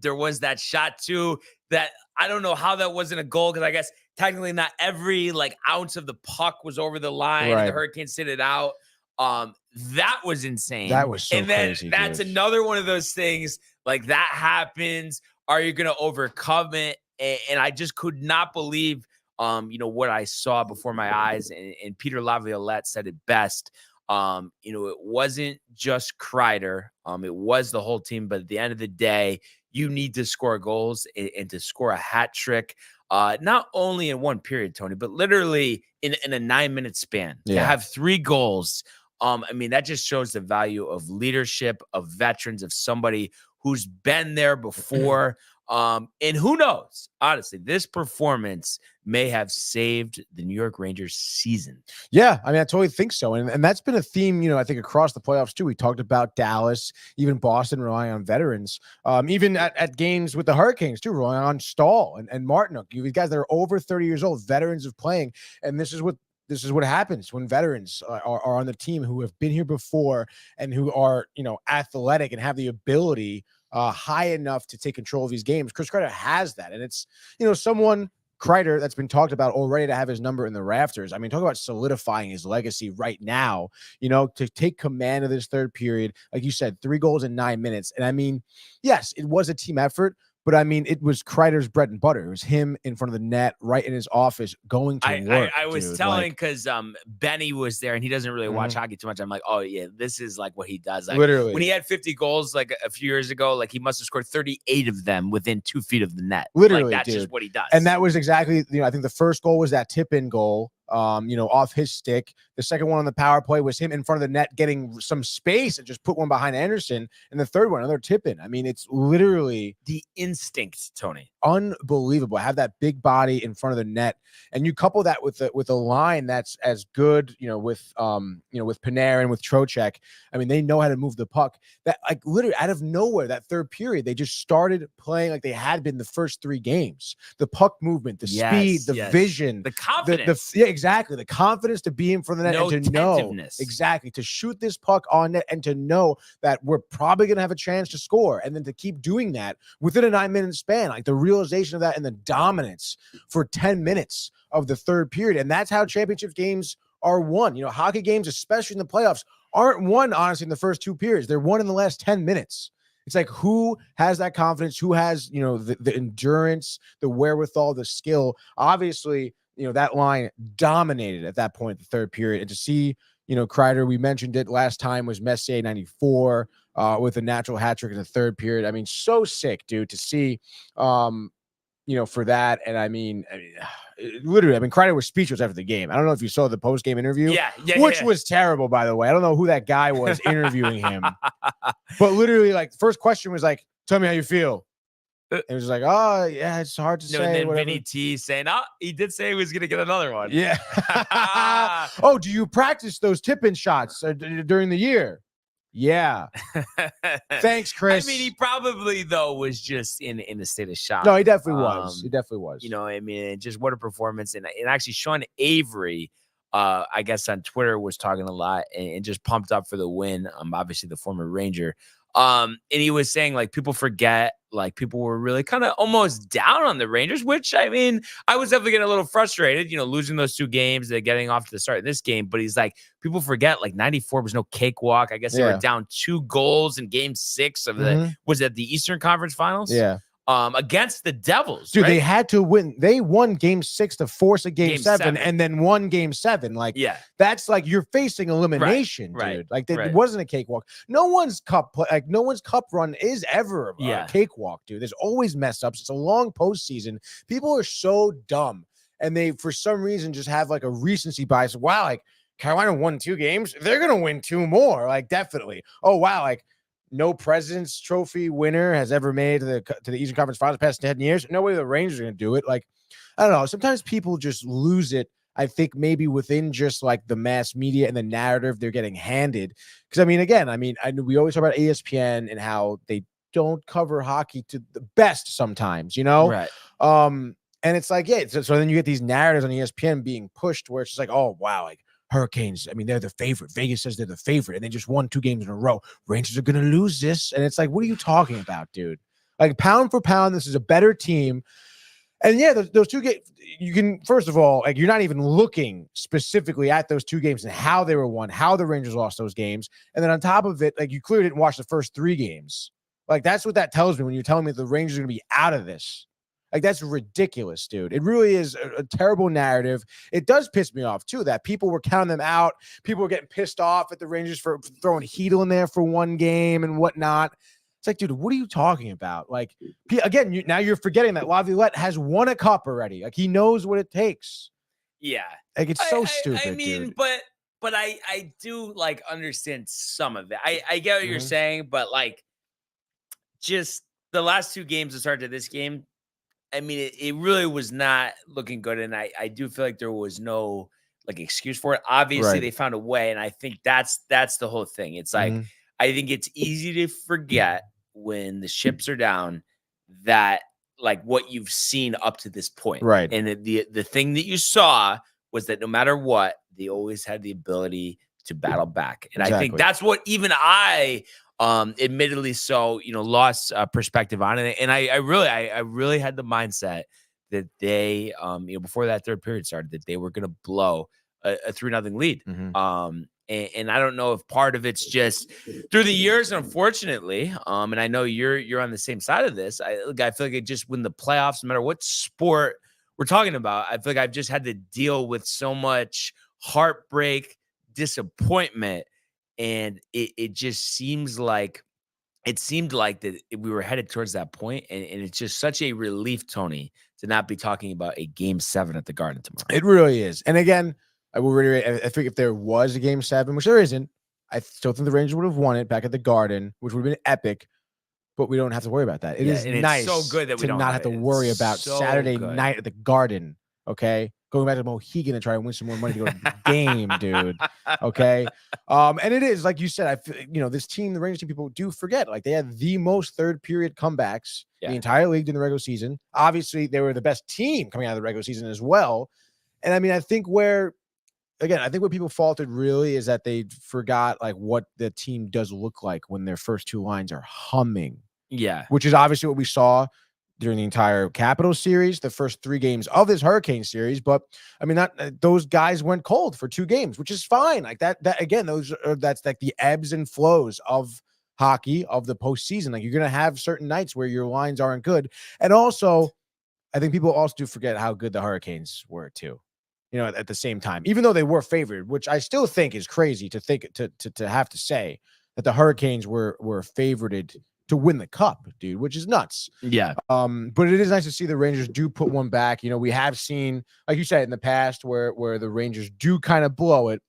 there was that shot too that I don't know how that wasn't a goal, because I guess technically not every like ounce of the puck was over the line. And the Hurricanes hit it out. That was insane. That was so and then crazy. That's another one of those things like that happens. Are you going to overcome it? And I just could not believe, what I saw before my eyes. And Peter Laviolette said it best. It wasn't just Kreider. It was the whole team. But at the end of the day, you need to score goals and to score a hat trick. Not only in one period, Tony, but literally in a 9-minute span. To have 3 goals. That just shows the value of leadership, of veterans, of somebody who's been there before. And who knows? Honestly, this performance may have saved the New York Rangers season. Yeah, I totally think so. And that's been a theme, I think across the playoffs too. We talked about Dallas, even Boston relying on veterans. Even at games with the Hurricanes too, relying on Stahl and Martinook. You guys that are over 30 years old, veterans of playing. And this is what happens when veterans are on the team who have been here before and who are, athletic and have the ability high enough to take control of these games. Chris Kreider has that. And it's, someone, Kreider, that's been talked about already to have his number in the rafters. Talk about solidifying his legacy right now, to take command of this third period. Like you said, 3 goals in 9 minutes. And yes, it was a team effort, but it was Kreider's bread and butter. It was him in front of the net, right in his office, going to work. I was telling, because Benny was there and he doesn't really watch hockey too much. I'm like, oh yeah, this is like what he does. Like, literally, when he had 50 goals like a few years ago, like he must have scored 38 of them within 2 feet of the net. Literally, like, that's just what he does. And that was exactly, I think the first goal was that tip-in goal. Off his stick. The second one on the power play was him in front of the net getting some space and just put one behind Anderson. And the third one, another tip in. It's literally the instinct, Tony. Unbelievable. Have that big body in front of the net. And you couple that with a line that's as good, with Panarin, with Trocheck. They know how to move the puck. That like literally out of nowhere, that third period, they just started playing like they had been the first 3 games. The puck movement, the speed, the vision, the confidence. Exactly. The confidence to be in front of the net and to know exactly to shoot this puck on net and to know that we're probably going to have a chance to score. And then to keep doing that within a 9-minute span, like the realization of that and the dominance for 10 minutes of the third period. And that's how championship games are won. Hockey games, especially in the playoffs, aren't won, honestly, in the first 2 periods. They're won in the last 10 minutes. It's like, who has that confidence? Who has, the endurance, the wherewithal, the skill? Obviously, that line dominated at that point, the third period. And to see, Kreider, we mentioned it last time, was Messier 94 with a natural hat trick in the third period. So sick, dude, to see for that. And literally, Kreider was speechless after the game. I don't know if you saw the post game interview, which was terrible, by the way. I don't know who that guy was interviewing him, but literally, like, the first question was like, "Tell me how you feel." It was like, "Oh, yeah, it's hard to say." And then whatever. Vinny T saying, he did say he was going to get another one. Yeah. Oh, do you practice those tip-in shots during the year? Yeah. Thanks, Chris. I mean, he probably, though, was just in a state of shock. No, he definitely was. He definitely was. I mean, just what a performance. And actually, Sean Avery, I guess on Twitter, was talking a lot and just pumped up for the win. Obviously, the former Ranger. And he was saying, like, people forget, like, people were really kind of almost down on the Rangers, which, I mean, I was definitely getting a little frustrated, losing those 2 games, they're getting off to the start of this game. But he's like, people forget, like, 94 was no cakewalk. I guess they were down 2 goals in game 6 of was it the Eastern Conference Finals? Yeah. Against the Devils. Dude, right? they had to win. They won game 6 to force a game 7 and then won game 7. Like, that's like you're facing elimination, dude. Like, it wasn't a cakewalk. No one's cup run is ever a cakewalk, dude. There's always mess ups. It's a long postseason. People are so dumb, and they, for some reason, just have like a recency bias. Wow, like Carolina won 2 games. They're going to win 2 more. Like, definitely. Oh, wow. Like, no President's Trophy winner has ever made to the Eastern Conference Finals past 10 years. No way the Rangers are going to do it. Like, I don't know. Sometimes people just lose it. I think maybe within just like the mass media and the narrative they're getting handed. Because, I mean, again, we always talk about ESPN and how they don't cover hockey to the best sometimes, Right. And it's like, so then you get these narratives on ESPN being pushed where it's just like, oh, wow, like, Hurricanes, they're the favorite. Vegas says they're the favorite, and they just won 2 games in a row. Rangers are going to lose this. And it's like, what are you talking about, dude? Like, pound for pound, this is a better team. And yeah, those 2 games, you can, first of all, like, you're not even looking specifically at those 2 games and how they were won, how the Rangers lost those games. And then on top of it, like, you clearly didn't watch the first 3 games. Like, that's what that tells me when you're telling me the Rangers are going to be out of this. Like, that's ridiculous, dude. It really is a terrible narrative. It does piss me off, too, that people were counting them out. People were getting pissed off at the Rangers for throwing Hedel in there for 1 game and whatnot. It's like, dude, what are you talking about? Like, again, now you're forgetting that Laviolette has won a cup already. Like, he knows what it takes. Yeah. Like, it's so stupid, I mean, dude. but I do, like, understand some of it. I get what you're saying, but, like, just the last 2 games that started this game, I mean, it really was not looking good, and I do feel like there was no, like, excuse for it. Obviously, they found a way, and I think that's the whole thing. It's like, I think it's easy to forget when the chips are down that, like, what you've seen up to this point. Right. And the thing that you saw was that no matter what, they always had the ability to battle back. And I think that's what even I admittedly so, lost perspective on it. And I really had the mindset that they, before that 3rd period started, that they were going to blow a 3-0 lead. And I don't know if part of it's just through the years, unfortunately. And I know you're on the same side of this. I feel like it just, when the playoffs, no matter what sport we're talking about, I feel like I've just had to deal with so much heartbreak, disappointment. And it just seemed like that we were headed towards that point, and it's just such a relief, Tony, to not be talking about a game 7 at the Garden tomorrow. It really is. And again, I will reiterate, I think if there was a game 7, which there isn't, I still think the Rangers would have won it back at the Garden, which would have been epic. But we don't have to worry about that. It is nice, so good that we don't not have to worry about Saturday night at the Garden. Okay, going back to Mohegan and try and win some more money to go to the game, dude. Okay, and it is like you said. I feel, this team, the Rangers team, people do forget. Like, they had the most 3rd period comebacks in the entire league during the regular season. Obviously, they were the best team coming out of the regular season as well. And I mean, I think where people faltered really is that they forgot, like, what the team does look like when their first 2 lines are humming. Yeah, which is obviously what we saw during the entire Capitals series, the first 3 games of this Hurricane series. But I mean, those guys went cold for 2 games, which is fine. Like, that again, that's like the ebbs and flows of hockey, of the postseason. Like, you're going to have certain nights where your lines aren't good. And also, I think people also do forget how good the Hurricanes were too, at the same time, even though they were favored, which I still think is crazy to think, to have to say that the Hurricanes were favorited to win the cup, dude, which is nuts. Yeah. But it is nice to see the Rangers do put one back. You know, we have seen, like you said, in the past where the Rangers do kind of blow it.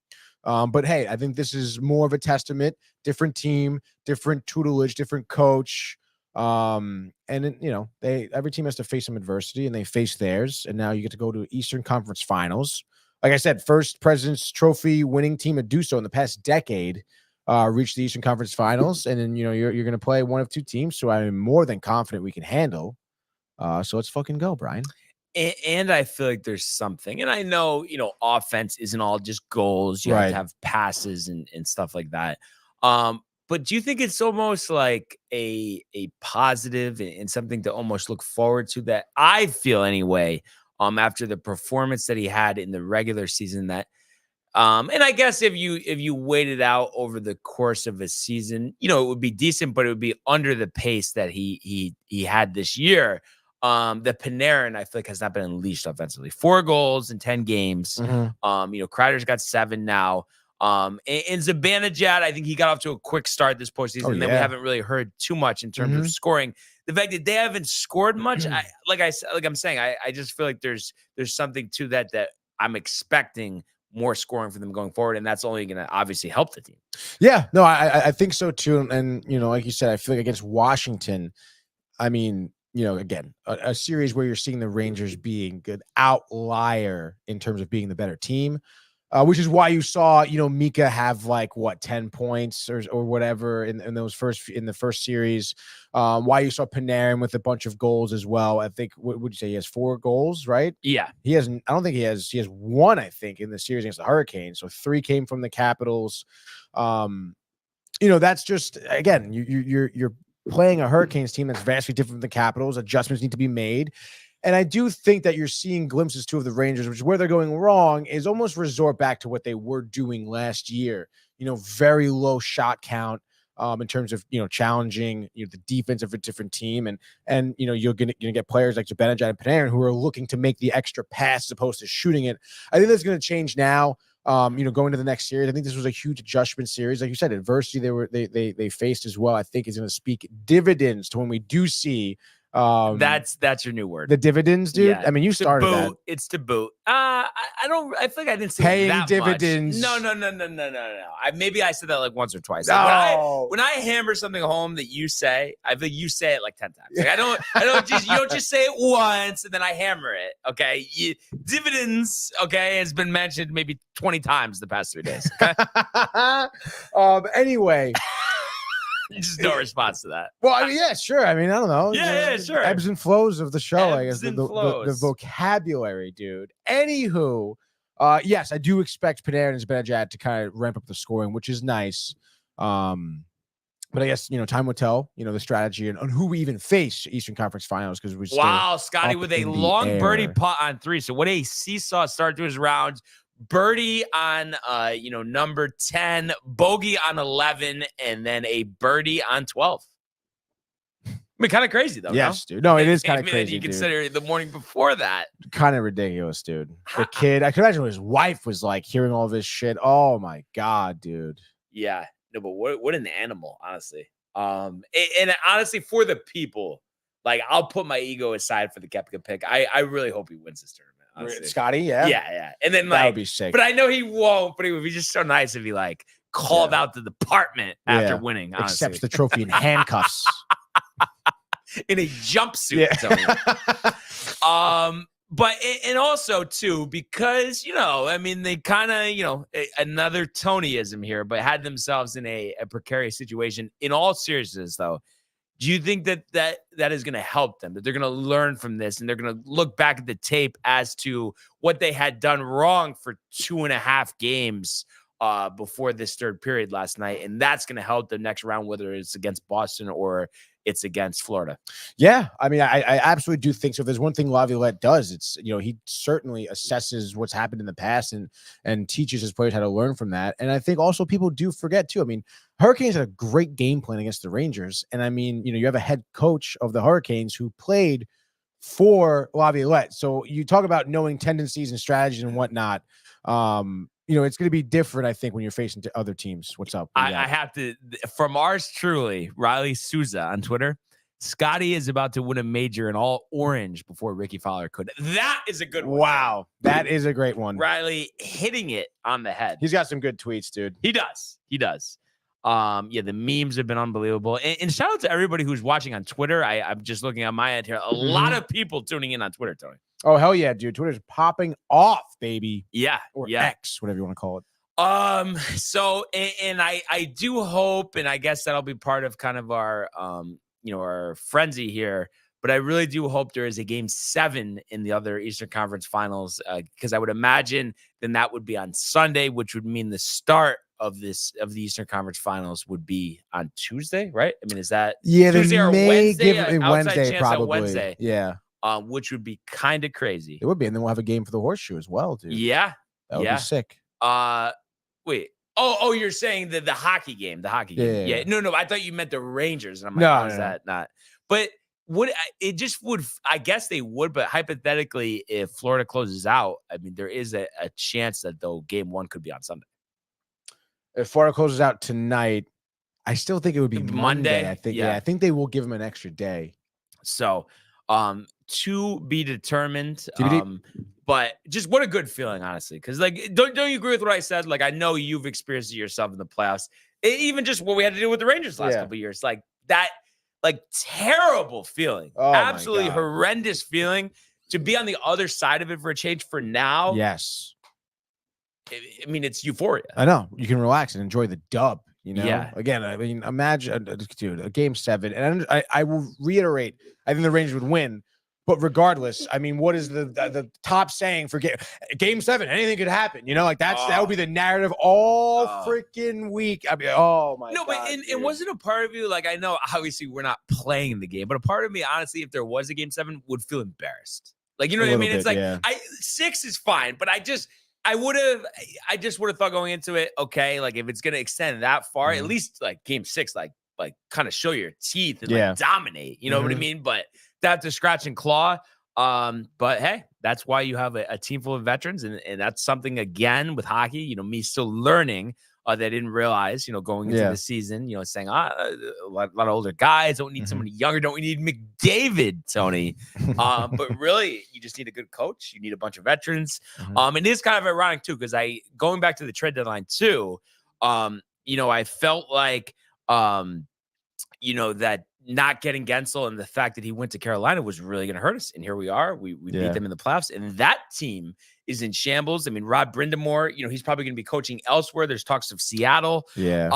But hey, I think this is more of a testament. Different team, different tutelage, different coach. And you know, every team has to face some adversity, and they face theirs. And now you get to go to Eastern Conference Finals. Like I said, first President's Trophy winning team to do so in the past decade. Reach the Eastern Conference Finals, and then you know you're going to play one of two teams. So I'm more than confident we can handle. So let's fucking go, Brian. And I feel like there's something, and I know, you know, offense isn't all just goals. You have to have passes and stuff like that. But do you think it's almost like a positive and something to almost look forward to, that I feel anyway, after the performance that he had in the regular season, that, and I guess if you waited out over the course of a season, you know, it would be decent, but it would be under the pace that he had this year. The Panarin, I feel like, has not been unleashed offensively. 4 goals in 10 games. You know, Kreider's got 7 now. And Zibanejad, I think he got off to a quick start this postseason. And then we haven't really heard too much in terms of scoring. The fact that they haven't scored much, I'm saying, I just feel like there's something to that I'm expecting more scoring for them going forward, and that's only going to obviously help the team. Yeah, no, I think so too. And you know, like you said, I feel like against Washington, I mean, you know, again, a series where you're seeing the Rangers being good outlier in terms of being the better team, which is why you saw, you know, Mika have like 10 points or whatever in the first series. Why you saw Panarin with a bunch of goals as well. I think, what would you say, he has 4 goals, right? Yeah, he hasn't. I don't think he has 1. I think in the series against the Hurricanes, so 3 came from the Capitals. You know, that's just, again, you're playing a Hurricanes team that's vastly different from the Capitals. Adjustments need to be made. And I do think that you're seeing glimpses too of the Rangers, which is where they're going wrong, is almost resort back to what they were doing last year. You know, very low shot count in terms of, you know, challenging, you know, the defense of a different team. And you know, you're gonna get players like Zibanejad and Panarin who are looking to make the extra pass as opposed to shooting it. I think that's going to change now. You know, going to the next series, I think this was a huge adjustment series. Like you said, adversity they faced as well, I think, is going to speak dividends to when we do see. That's your new word. The dividends, dude. Yeah. I mean, you started that. It's to boot. I feel like I didn't say paying that dividends. Much. No. Maybe I said that like once or twice. No. Like when I hammer something home that you say, I think you say it like 10 times. Like you don't just say it once and then I hammer it. Okay. Dividends, okay, has been mentioned maybe 20 times the past 3 days. Okay. Anyway. Just no response to that. Well, I mean, yeah, sure. I mean, I don't know. Yeah, sure. Ebbs and flows of the show, I guess. The flows. vocabulary, dude. Anywho, yes, I do expect Panarin and Zibanejad to kind of ramp up the scoring, which is nice. But I guess, you know, time will tell, you know, the strategy and on who we even face Eastern Conference Finals, because we're still Scottie with a long birdie putt on 3. So what a seesaw start to his round. Birdie on you know, number 10, bogey on 11, and then a birdie on 12. I mean, kind of crazy though. Yes, no? Dude. No, it is kind of crazy. You consider the morning before that. Kind of ridiculous, dude. The kid, I can imagine what his wife was like hearing all this shit. Oh my God, dude. Yeah. No, but what an animal, honestly. And honestly, for the people, like, I'll put my ego aside for the Koepka pick. I really hope he wins this tournament. Honestly. Scottie, yeah. Yeah. And then that would be sick. But I know he won't, but it would be just so nice if he like called out the department after winning. Honestly. Accepts the trophy in handcuffs. In a jumpsuit. Yeah. But and also too, because, you know, I mean, they kind of, you know, another Tonyism here, but had themselves in a precarious situation. In all seriousness, though, do you think that is going to help them, that they're going to learn from this and they're going to look back at the tape as to what they had done wrong for 2.5 games before this third period last night, and that's going to help the next round, whether it's against Boston or it's against Florida? Yeah, I mean, I absolutely do think so. If there's one thing Laviolette does, it's, you know, he certainly assesses what's happened in the past and teaches his players how to learn from that. And I think also people do forget too. I mean, Hurricanes had a great game plan against the Rangers, and I mean, you know, you have a head coach of the Hurricanes who played for Laviolette. So you talk about knowing tendencies and strategies and whatnot. it's going to be different, I think, when you're facing to other teams. What's up? What do you I got? have to, from ours truly, Riley Souza on Twitter. Scottie is about to win a major in all orange before Ricky Fowler could. That is a good one. Wow. That is a great one. Riley hitting it on the head. He's got some good tweets, dude. He does. Yeah, the memes have been unbelievable. And shout out to everybody who's watching on Twitter. I'm just looking on my end here. A lot of people tuning in on Twitter, Tony. Oh, hell yeah, dude. Twitter's popping off, baby. Yeah. Or yeah. X, whatever you want to call it. So and I do hope, and I guess that'll be part of kind of our our frenzy here, but I really do hope there is a game 7 in the other Eastern Conference Finals, because I would imagine then that would be on Sunday, which would mean the start of the Eastern Conference Finals would be on Tuesday, right? I mean, is that Tuesday or Wednesday? Give it Wednesday, probably. Wednesday, yeah. Which would be kind of crazy. It would be, and then we'll have a game for the horseshoe as well, dude. Yeah, that would be sick. Wait. Oh, you're saying the hockey game, Yeah. No, I thought you meant the Rangers. And I'm like, No, how is that not? But it just would, I guess they would, but hypothetically, if Florida closes out, I mean, there is a chance that though game 1 could be on Sunday. If Florida closes out tonight, I still think it would be Monday. I think, I think they will give him an extra day. So, to be determined. TBD. But just what a good feeling, honestly. Because like, don't you agree with what I said? Like, I know you've experienced it yourself in the playoffs. Even just what we had to do with the Rangers last couple of years, like that, like terrible feeling, absolutely horrendous feeling. To be on the other side of it for a change for now. Yes. I mean, it's euphoria. I know. You can relax and enjoy the dub. Yeah. Again, I mean, imagine, dude, a game 7, and I will reiterate. I think the Rangers would win. But regardless, I mean, what is the top saying for game 7? Anything could happen, like that would be the narrative all freaking week. I mean, oh my God. But and wasn't a part of you, like, I know obviously we're not playing the game, but a part of me, honestly, if there was a game 7, would feel embarrassed. Like, you know what I mean? It's like 6 is fine, but I just would have thought going into it, okay, like if it's gonna extend that far, at least like game 6, like kind of show your teeth and like dominate. You know what I mean? But that to scratch and claw. But hey, that's why you have a team full of veterans, and that's something again with hockey. Me still learning that I didn't realize. Going into the season, saying a lot of older guys. Don't need somebody younger. Don't we need McDavid, Tony? But really, you just need a good coach. You need a bunch of veterans. It is kind of ironic too, because going back to the trade deadline too. I felt like that not getting Gensel and the fact that he went to Carolina was really going to hurt us. And here we are. We beat them in the playoffs, and that team is in shambles. I mean, Rod Brindamore, he's probably going to be coaching elsewhere. There's talks of Seattle. Yeah.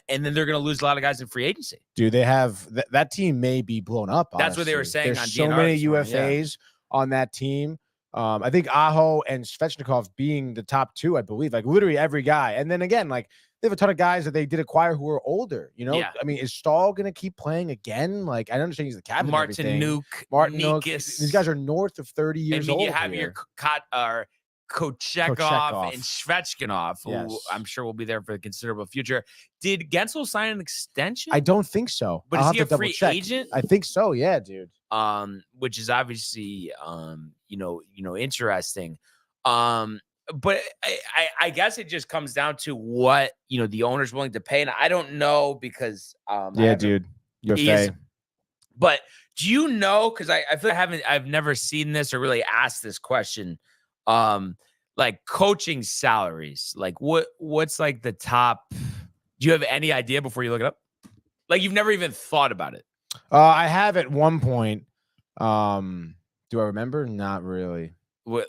And then they're going to lose a lot of guys in free agency. Dude, they have that team may be blown up. That's what they were saying. There's on so DNR many UFAs on that team. I think Aho and Svechnikov being the top 2, I believe, like literally every guy. And then again, like they have a ton of guys that they did acquire who are older. Yeah. I mean, is Stahl going to keep playing again? Like, I understand he's the captain. Martin Nuke, these guys are north of 30 years old. And you have your Kochekov and Svechkinov, who I'm sure will be there for a considerable future. Did Gensel sign an extension? I don't think so. But is he a free agent? I think so. Yeah, dude. Which is obviously, interesting. But I guess it just comes down to what the owner's willing to pay, and I don't know because dude, you're fake. But do you know? Because I feel like I've never seen this or really asked this question. Like coaching salaries, like what's like the top? Do you have any idea before you look it up? Like you've never even thought about it. I have at one point. Do I remember? Not really.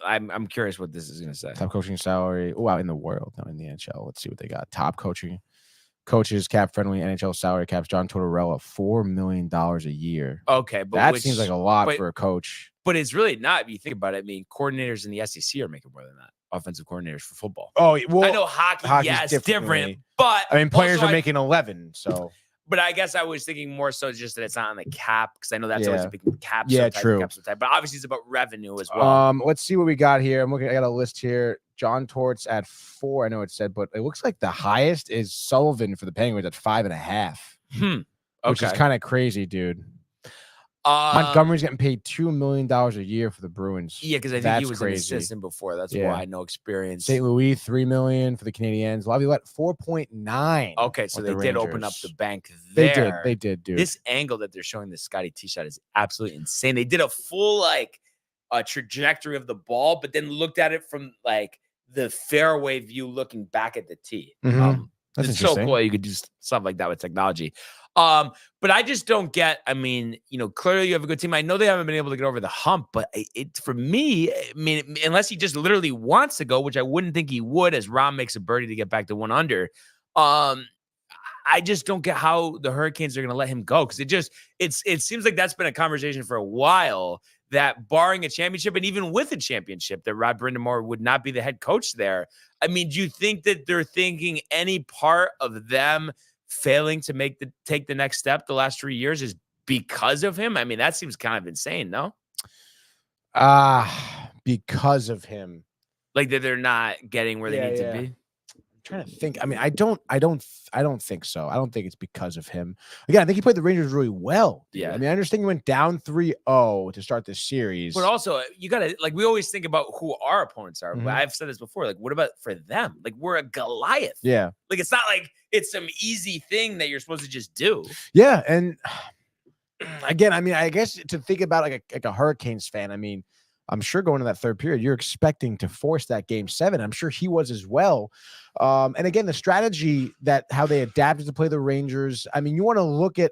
I'm curious what this is going to say. Top coaching salary. Oh, out in the world, not in the NHL. Let's see what they got. Top coaches, cap friendly NHL salary caps. John Tortorella, $4 million a year. Okay, but that seems like a lot for a coach. But it's really not if you think about it. I mean, coordinators in the SEC are making more than that. Offensive coordinators for football. Oh, well, I know hockey, yes, different. But I mean, players are making 11. So. But I guess I was thinking more so just that it's not on the cap, because I know that's always a big cap. True. But obviously it's about revenue as well. Let's see what we got here. I got a list here. John Torts at 4. I know it said, but it looks like the highest is Sullivan for the Penguins at 5.5. Okay. Which is kind of crazy, dude. Montgomery's getting paid $2 million a year for the Bruins. Yeah, because I think That's he was crazy. an assistant before. That's Yeah. why no experience. St. Louis, $3 million for the Canadiens. Laviolette, 4.9. Okay, so with they the did open up Rangers. the bank They there. did, dude. This angle that they're showing the Scottie tee shot is absolutely insane. They did a full trajectory of the ball, but then looked at it from like the fairway view, looking back at the tee. Mhm. That's it's so interesting. cool. You could do stuff like that with technology. But I just don't get. I mean, clearly you have a good team. I know they haven't been able to get over the hump, but it for me, I mean, unless he just literally wants to go, which I wouldn't think he would, as Rom makes a birdie to get back to 1 under. I just don't get how the Hurricanes are going to let him go, because it seems like that's been a conversation for a while, that barring a championship, and even with a championship, that Rod Brind'Amour would not be the head coach there. I mean, do you think that they're thinking any part of them failing to take the next step the last 3 years is because of him? I mean, that seems kind of insane, no? Because of him. Like that they're not getting where they need to be. I'm trying to think. I mean, I don't think so. I don't think it's because of him. Again, I think he played the Rangers really well. Dude. Yeah. I mean, I understand you went down 3-0 to start this series. But also, you got to, like, we always think about who our opponents are. Mhm. But I've said this before. Like, what about for them? Like, we're a Goliath. Yeah. Like, it's not like it's some easy thing that you're supposed to just do. Yeah. And again, I mean, I guess to think about like a Hurricanes fan, I mean, I'm sure going to that third period, you're expecting to force that game 7. I'm sure he was as well. And again, the strategy how they adapted to play the Rangers. I mean, you want to look at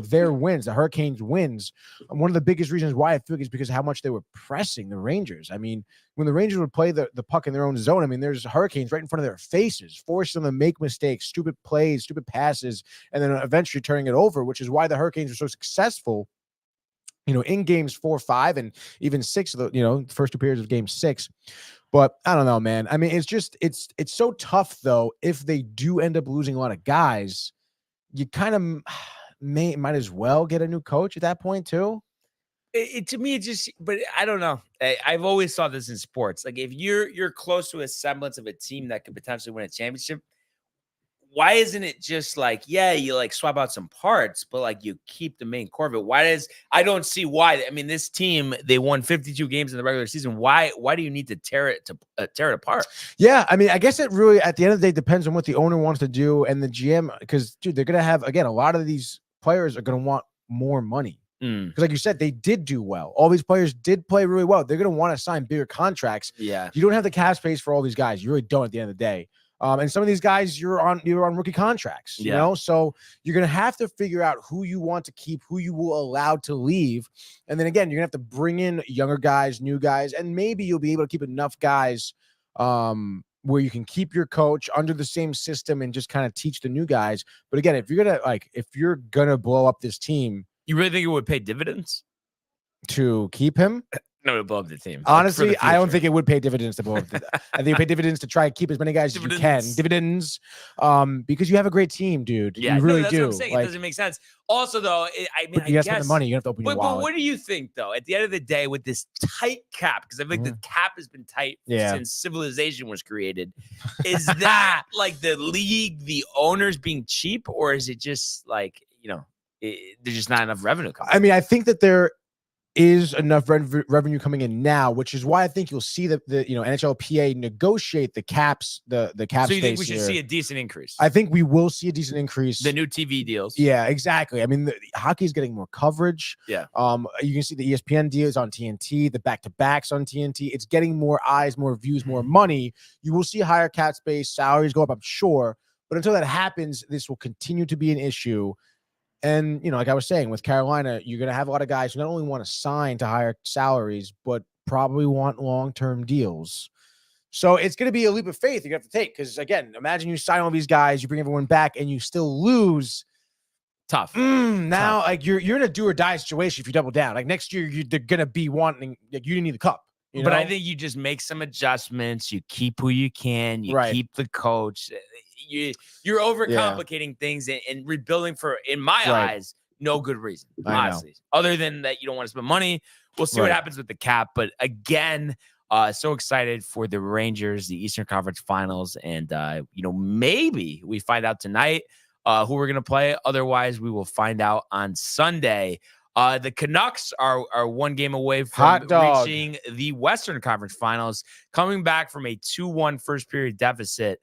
their wins, the Hurricanes wins. One of the biggest reasons why I feel like is because of how much they were pressing the Rangers. I mean, when the Rangers would play the puck in their own zone, I mean, there's Hurricanes right in front of their faces, forcing them to make mistakes, stupid plays, stupid passes, and then eventually turning it over, which is why the Hurricanes are so successful in games 4, 5, and even 6 of the, first 2 periods of game 6. But I don't know, man. I mean, it's so tough though. If they do end up losing a lot of guys, you kind of might as well get a new coach at that point too. To me, but I don't know. I've always thought this in sports. Like, if you're close to a semblance of a team that could potentially win a championship, why isn't it just like, yeah, you like swap out some parts, but like you keep the main core of it? I don't see why. I mean, this team, they won 52 games in the regular season. Why do you need to tear it apart? Yeah, I mean, I guess it really, at the end of the day, depends on what the owner wants to do and the GM, because dude, they're gonna have, again, a lot of these players are gonna want more money. Because like you said, they did do well. All these players did play really well. They're gonna want to sign bigger contracts. Yeah, you don't have the cap space for all these guys. You really don't at the end of the day. And some of these guys, you're on rookie contracts, so you're going to have to figure out who you want to keep, who you will allow to leave. And then again, you're going to have to bring in younger guys, new guys, and maybe you'll be able to keep enough guys where you can keep your coach under the same system and just kind of teach the new guys. But again, if you're going to blow up this team, you really think it would pay dividends to keep him? No, to blow up the team. Honestly, I don't think it would pay dividends to blow up. I think it would pay dividends to try and keep as many guys as you can. Dividends, because you have a great team, dude. Yeah, you really that's do. What I'm saying. It doesn't make sense. Also, though, I mean, you got to spend the money. You have to open your wallet. But what do you think, though? At the end of the day, with this tight cap, because I think the cap has been tight since civilization was created. Is that like the league, the owners being cheap, or is it just like there's just not enough revenue coming? I mean, I think that there is enough revenue coming in now, which is why I think you'll see the NHLPA negotiate the caps, the cap. So you think space we should here. see a decent increase? I think we will see a decent increase. The new TV deals. Yeah, exactly. I mean, hockey is getting more coverage. Yeah. You can see the ESPN deals on TNT, the back-to-backs on TNT. It's getting more eyes, more views, more money. You will see higher cap space, salaries go up, I'm sure. But until that happens, this will continue to be an issue. And, like I was saying, with Carolina, you're going to have a lot of guys who not only want to sign to higher salaries, but probably want long-term deals. So it's going to be a leap of faith you have to take. Because, again, imagine you sign all these guys, you bring everyone back, and you still lose. Tough. Now, like, you're in a do-or-die situation if you double down. Like, next year, they're going to be wanting – like, you need the cup. But I think you just make some adjustments. You keep who you can. You keep the coach. You're overcomplicating things and rebuilding for, in my eyes, no good reason, honestly. Other than that, you don't want to spend money. We'll see what happens with the cap. But again, so excited for the Rangers, the Eastern Conference Finals, and maybe we find out tonight who we're gonna play. Otherwise, we will find out on Sunday. The Canucks are one game away from Hot dog. reaching the Western Conference Finals, coming back from a 2-1 first period deficit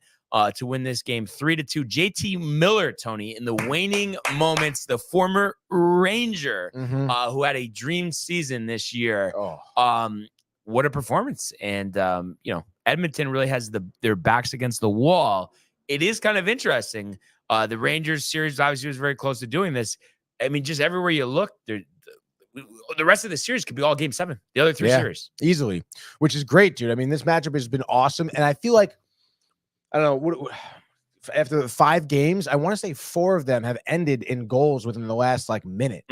to win this game 3-2. JT Miller, Tony, in the waning moments, the former Ranger who had a dream season this year. What a performance. And, Edmonton really has their backs against the wall. It is kind of interesting. The Rangers series obviously was very close to doing this. I mean, just everywhere you look, the rest of the series could be all game 7. The other 3 series. Easily, which is great, dude. I mean, this matchup has been awesome. And I feel like, I don't know, after the 5 games, I want to say 4 of them have ended in goals within the last minute.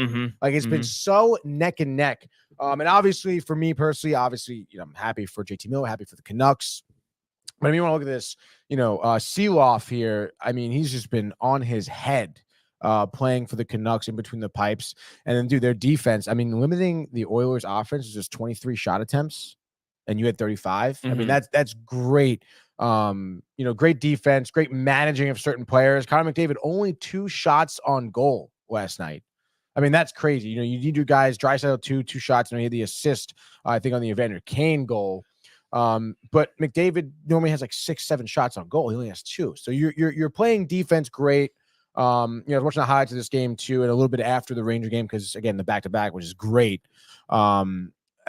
Like it's been so neck and neck. And obviously for me personally, I'm happy for JT Miller, happy for the Canucks. But I mean, when I look at this, Seeloff here, I mean, he's just been on his head playing for the Canucks in between the pipes. And then, dude, their defense, I mean, limiting the Oilers' offense is just 23 shot attempts, and you had 35. I mean, that's great. Great defense, great managing of certain players. Connor McDavid, only 2 shots on goal last night. I mean, that's crazy. You need your guys, Draisaitl 2 shots, and he had the assist, I think, on the Evander Kane goal. But McDavid normally has 6-7 shots on goal. He only has 2. So you're playing defense great. I was watching the highlights of this game too, and a little bit after the Ranger game, because again, the back-to-back, which is great. I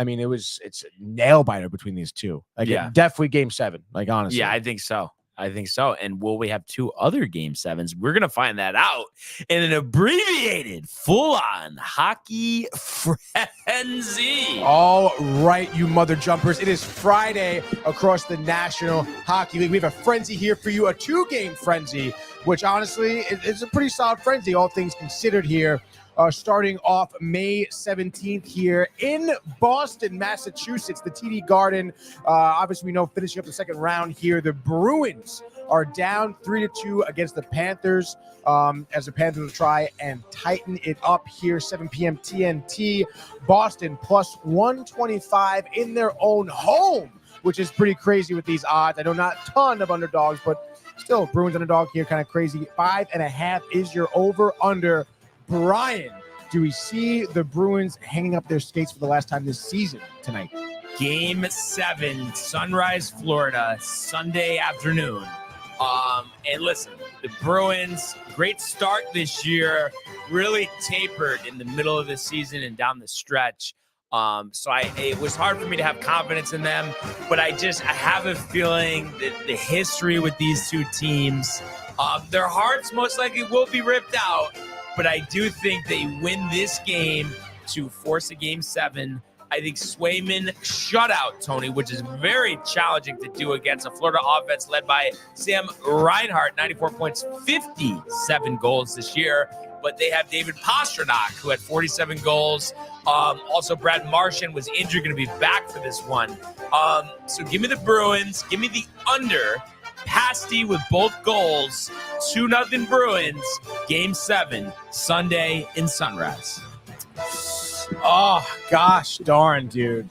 mean, it's a nail biter between these two. Definitely game 7. Honestly. Yeah, I think so. And will we have 2 other game 7s? We're going to find that out in an abbreviated, full-on hockey frenzy. All right, you mother jumpers. It is Friday across the National Hockey League. We have a frenzy here for you, a 2-game frenzy, which honestly is a pretty solid frenzy, all things considered here. Starting off May 17th here in Boston, Massachusetts, the TD Garden. Obviously, we know finishing up the second round here, the Bruins are down 3-2 against the Panthers as the Panthers will try and tighten it up here. 7 p.m. TNT. Boston plus 125 in their own home, which is pretty crazy with these odds. I know not a ton of underdogs, but still, Bruins underdog here, kind of crazy. 5.5 is your over-under. Brian, do we see the Bruins hanging up their skates for the last time this season tonight? Game 7, Sunrise, Florida, Sunday afternoon. And listen, the Bruins, great start this year, really tapered in the middle of the season and down the stretch. It was hard for me to have confidence in them, but I have a feeling that the history with these 2 teams, their hearts most likely will be ripped out. But I do think they win this game to force a game 7. I think Swayman shutout, Tony, which is very challenging to do against a Florida offense led by Sam Reinhart, 94 points, 57 goals this year. But they have David Pastrnak, who had 47 goals. Also, Brad Marchand was injured, going to be back for this one. So give me the Bruins. Give me the under. Pasty with both goals. 2-0 Bruins. Game 7, Sunday in Sunrise. Oh, gosh darn, dude.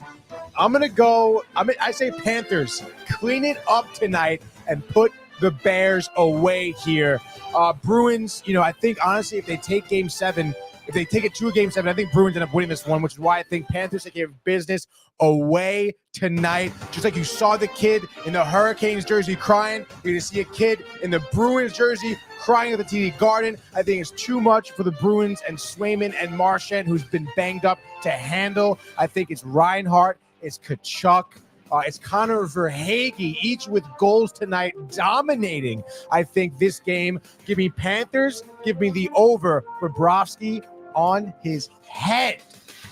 I'm going to go. I say Panthers. Clean it up tonight and put the Bears away here. Bruins, I think, honestly, if they take game 7, if they take it to a game 7, I think Bruins end up winning this one, which is why I think Panthers take care of business away tonight. Just like you saw the kid in the Hurricanes jersey crying, you're going to see a kid in the Bruins jersey crying at the TD Garden. I think it's too much for the Bruins and Swayman and Marchand, who's been banged up, to handle. I think it's Reinhart, it's Kachuk, it's Connor Verhaeghe, each with goals tonight, dominating, I think, this game. Give me Panthers. Give me the over. Bobrovsky on his head.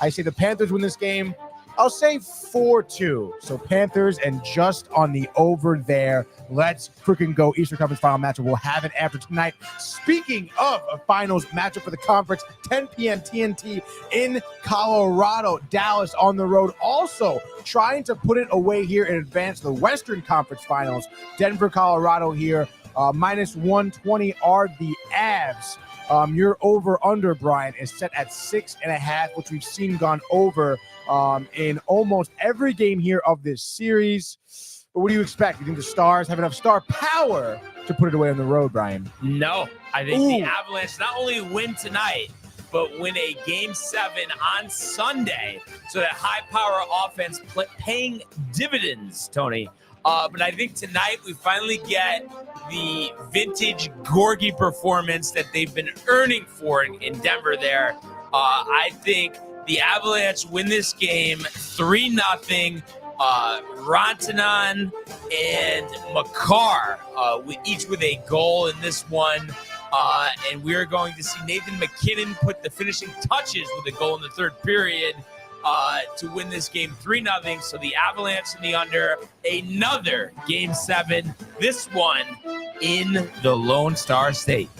I say the Panthers win this game. I'll say 4-2. So Panthers and just on the over there. Let's freaking go. Eastern Conference final matchup. We'll have it after tonight. Speaking of a finals matchup for the conference, 10 p.m. TNT in Colorado. Dallas on the road. Also trying to put it away here and advance the Western Conference finals. Denver, Colorado here. Minus 120 are the Avs. Your over-under, Brian, is set at 6.5, which we've seen gone over in almost every game here of this series. But what do you expect? You think the Stars have enough star power to put it away on the road, Brian? No. I think the Avalanche not only win tonight, but win a Game 7 on Sunday. So that high-power offense paying dividends, Tony. But I think tonight we finally get the vintage Gorgie performance that they've been earning for in Denver there. I think the Avalanche win this game 3-0. Rantanen and Makar, each with a goal in this one. And we're going to see Nathan McKinnon put the finishing touches with a goal in the third period to win this game 3-0. So the Avalanche in the under, another Game 7, this one in the Lone Star State.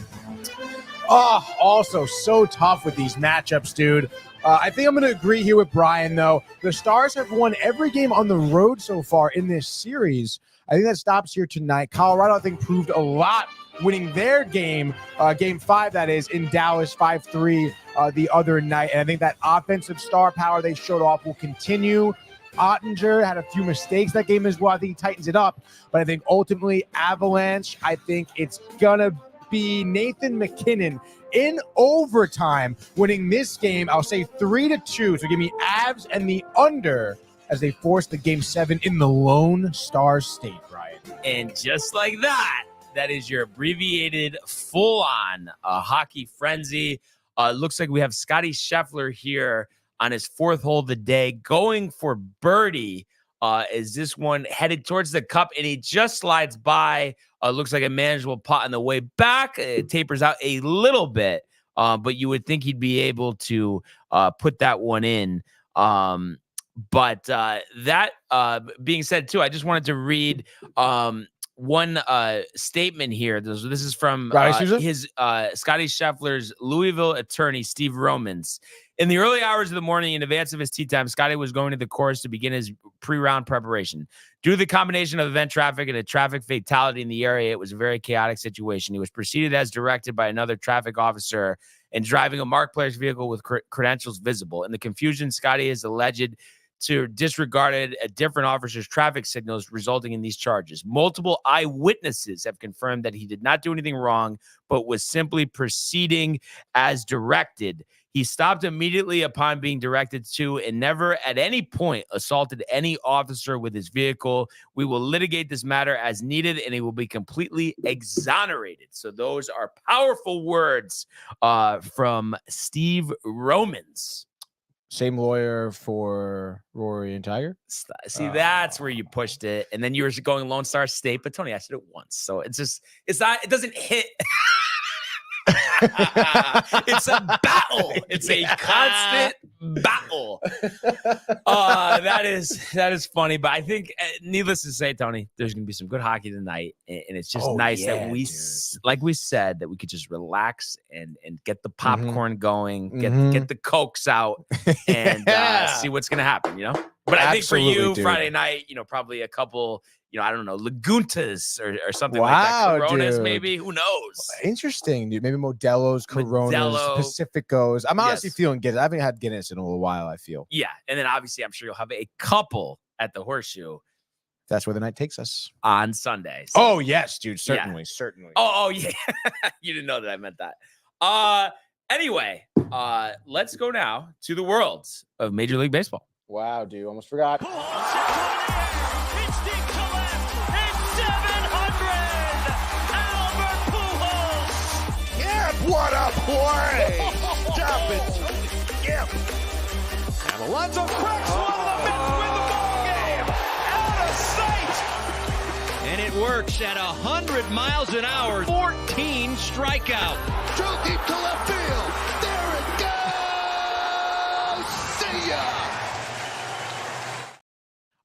Oh, also so tough with these matchups, dude. I think I'm going to agree here with Brian, though. The Stars have won every game on the road so far in this series. I think that stops here tonight. Colorado, I think, proved a lot winning their game, Game 5, that is, in Dallas 5-3 the other night. And I think that offensive star power they showed off will continue. Ottinger had a few mistakes that game as well. I think he tightens it up. But I think ultimately, Avalanche, I think it's going to be Nathan McKinnon in overtime winning this game. I'll say 3-2. So give me Avs and the under as they force the Game 7 in the Lone Star State, Brian. And just like that, that is your abbreviated full-on hockey frenzy. Looks like we have Scottie Scheffler here on his fourth hole of the day, going for birdie. Is this one headed towards the cup, and he just slides by. Looks like a manageable putt on the way back. It tapers out a little bit, but you would think he'd be able to put that one in. But that being said, too, I just wanted to read one statement here. This is from his Scottie Scheffler's Louisville attorney, Steve Romans. In the early hours of the morning, in advance of his tee time, Scottie was going to the course to begin his pre-round preparation. Due to the combination of event traffic and a traffic fatality in the area, it was a very chaotic situation. He was preceded as directed by another traffic officer and driving a marked player's vehicle with credentials visible. In the confusion, Scottie is alleged to disregarded a different officer's traffic signals, resulting in these charges. Multiple eyewitnesses have confirmed that he did not do anything wrong, but was simply proceeding as directed. He stopped immediately upon being directed to and never at any point assaulted any officer with his vehicle. We will litigate this matter as needed, and he will be completely exonerated. So those are powerful words from Steve Romans. Same lawyer for Rory and Tiger. See, that's where you pushed it. And then you were going Lone Star State, but Tony, I said it once. So it doesn't hit. It's a battle. It's a constant battle. That is funny. But I think, needless to say, Tony, there's going to be some good hockey tonight. And it's just nice that like we said, that we could just relax and get the popcorn going, get the Cokes out and see what's going to happen, you know? But I think for you, dude, Friday night, probably a couple, I don't know, Laguntas or something like that. Coronas, dude. Maybe. Who knows? Interesting, dude. Maybe Modelo's, Coronas, Pacificos. I'm honestly feeling Guinness. I haven't had Guinness in a little while, I feel. Yeah. And then obviously I'm sure you'll have a couple at the Horseshoe. That's where the night takes us. On Sunday. So. Oh, yes, dude. Certainly. Oh, yeah. You didn't know that I meant that. Anyway, let's go now to the world of Major League Baseball. Wow, dude. Almost forgot. It's deep to left. It's 700. Albert Pujols. Yeah, what a play. Stop it. Yep. And Alonso cracks one. The Mets win the ball game. Out of sight. And it works at 100 miles an hour. 14 strikeout. Too deep to left field. There it goes. See ya.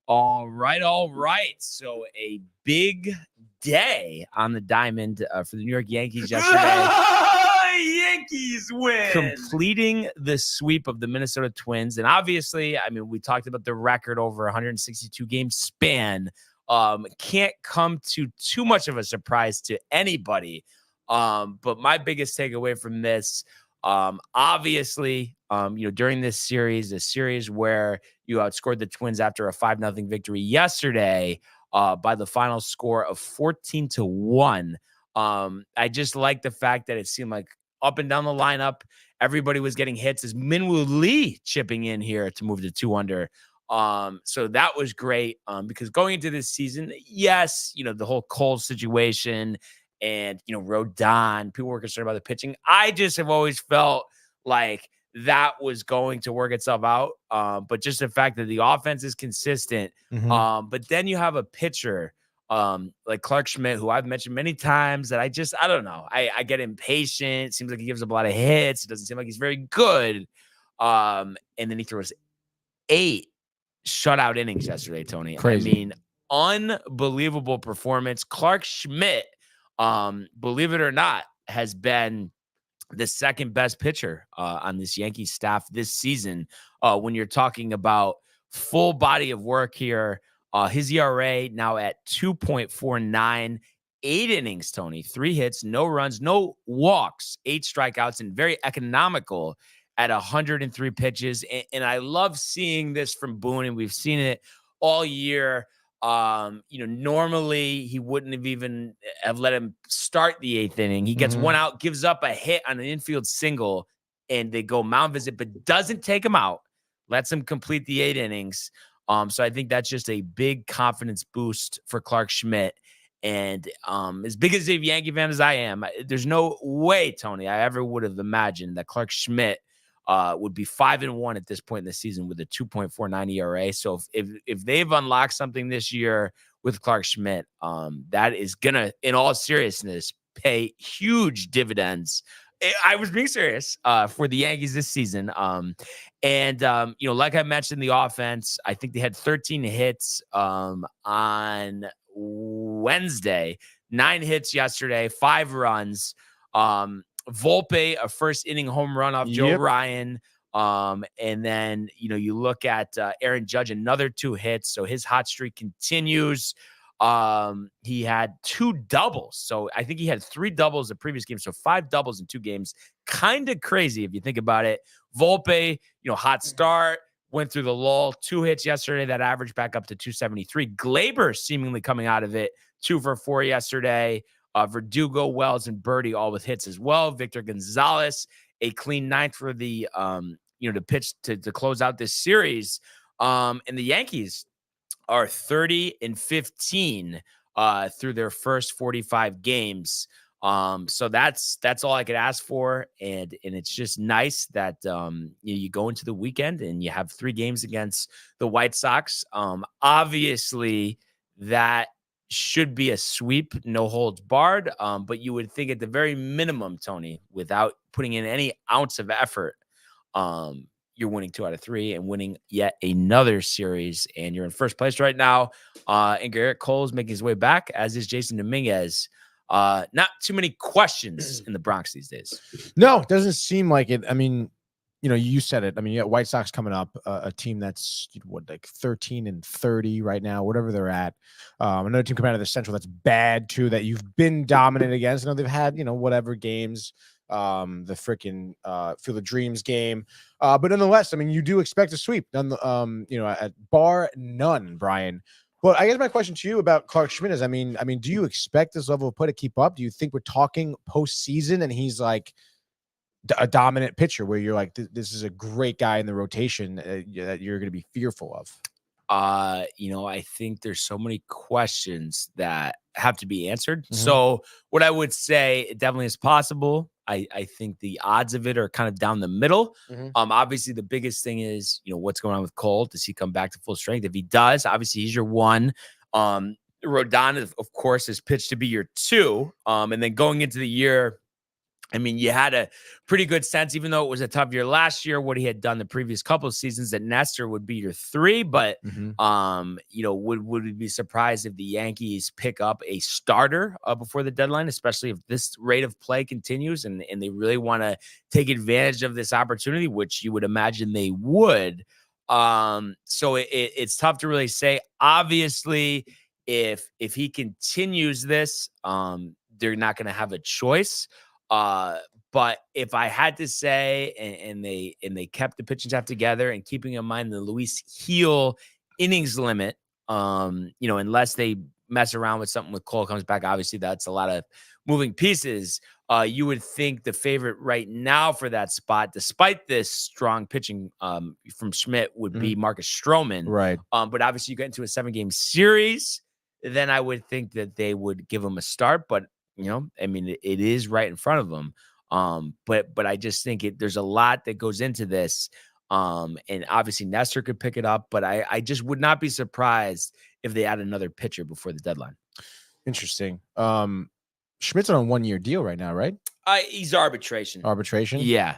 All right. So a big day on the diamond for the New York Yankees yesterday. Yankees win! Completing the sweep of the Minnesota Twins. And obviously, we talked about the record over 162 game span. Can't come to too much of a surprise to anybody. But my biggest takeaway from this, obviously, during this series, a series where you outscored the Twins after a 5-0 victory yesterday by the final score of 14-1. I just like the fact that it seemed like up and down the lineup, everybody was getting hits as Minwoo Lee chipping in here to move to 2 under. So that was great because going into this season, yes, the whole Cole situation and, Rodon, people were concerned about the pitching. I just have always felt like that was going to work itself out. But just the fact that the offense is consistent. But then you have a pitcher like Clark Schmidt, who I've mentioned many times that I don't know. I get impatient. It seems like he gives up a lot of hits. It doesn't seem like he's very good. And then he throws 8 shutout innings yesterday, Tony. Crazy. I mean, unbelievable performance. Clark Schmidt, believe it or not, has been the second best pitcher on this Yankees staff this season. When you're talking about full body of work here, his ERA now at 2.49, 8 innings, Tony, 3 hits, no runs, no walks, 8 strikeouts, and very economical at 103 pitches. And I love seeing this from Boone, and we've seen it all year. Normally he wouldn't have even have let him start the 8th inning. He gets 1 out, gives up a hit on an infield single, and they go mound visit, but doesn't take him out, lets him complete the 8 innings. So I think that's just a big confidence boost for Clark Schmidt. And as big as a Yankee fan as I am, there's no way, Tony, I ever would have imagined that Clark Schmidt would be 5-1 at this point in the season with a 2.49 ERA. So if they've unlocked something this year with Clark Schmidt, that is gonna, in all seriousness, pay huge dividends. I was being serious for the Yankees this season. Like I mentioned, the offense, I think they had 13 hits on Wednesday, 9 hits yesterday, 5 runs. Volpe, a first inning home run off Joe Ryan. And then, you look at Aaron Judge, another 2 hits. So his hot streak continues. He had 2 doubles. So I think he had 3 doubles the previous game. So 5 doubles in 2 games. Kind of crazy if you think about it. Volpe, hot start, went through the lull, 2 hits yesterday. That averaged back up to 273. Glaber seemingly coming out of it, 2 for 4 yesterday. Verdugo, Wells, and Birdie all with hits as well. Victor Gonzalez, a clean 9th for the to pitch to close out this series. And the Yankees are 30-15 through their first 45 games. So that's all I could ask for, and it's just nice that you go into the weekend and you have 3 games against the White Sox. Obviously, that should be a sweep, no holds barred. But you would think at the very minimum, Tony, without putting in any ounce of effort, you're winning 2 out of 3 and winning yet another series. And you're in first place right now. And Garrett Cole's making his way back, as is Jason Dominguez. Not too many questions in the Bronx these days. No, it doesn't seem like it. I mean, you said it. I mean, you got White Sox coming up, a team that's like 13-30 right now, whatever they're at. Another team coming out of the Central that's bad too, that you've been dominant against. I know they've had, whatever games, the freaking Field of Dreams game. But nonetheless, I mean, you do expect a sweep, at bar none, Brian. But I guess my question to you about Clark Schmidt is, I mean, do you expect this level of play to keep up? Do you think we're talking postseason and he's like a dominant pitcher where you're like, this is a great guy in the rotation that you're going to be fearful of? I think there's so many questions that have to be answered. So what I would say, it definitely is possible. I think the odds of it are kind of down the middle. Obviously the biggest thing is, what's going on with Cole. Does he come back to full strength? If he does, obviously he's your 1. Rodon, of course, is pitched to be your 2. And then going into the year, I mean, you had a pretty good sense, even though it was a tough year last year, what he had done the previous couple of seasons, that Nestor would be your 3. But, would we be surprised if the Yankees pick up a starter before the deadline, especially if this rate of play continues and they really want to take advantage of this opportunity, which you would imagine they would. So it's tough to really say. Obviously, if he continues this, they're not going to have a choice. But if I had to say, and they kept the pitching staff together, and keeping in mind the Luis Gil innings limit, unless they mess around with something with Cole comes back, obviously that's a lot of moving pieces, you would think the favorite right now for that spot, despite this strong pitching from Schmidt, would be Marcus Stroman. Right. But obviously, you get into a 7-game series, then I would think that they would give him a start. But I mean, it is right in front of them. But I just think there's a lot that goes into this. And obviously Nestor could pick it up, but I just would not be surprised if they add another pitcher before the deadline. Interesting. Schmidt's on a 1-year deal right now, right? He's arbitration. Arbitration. Yeah.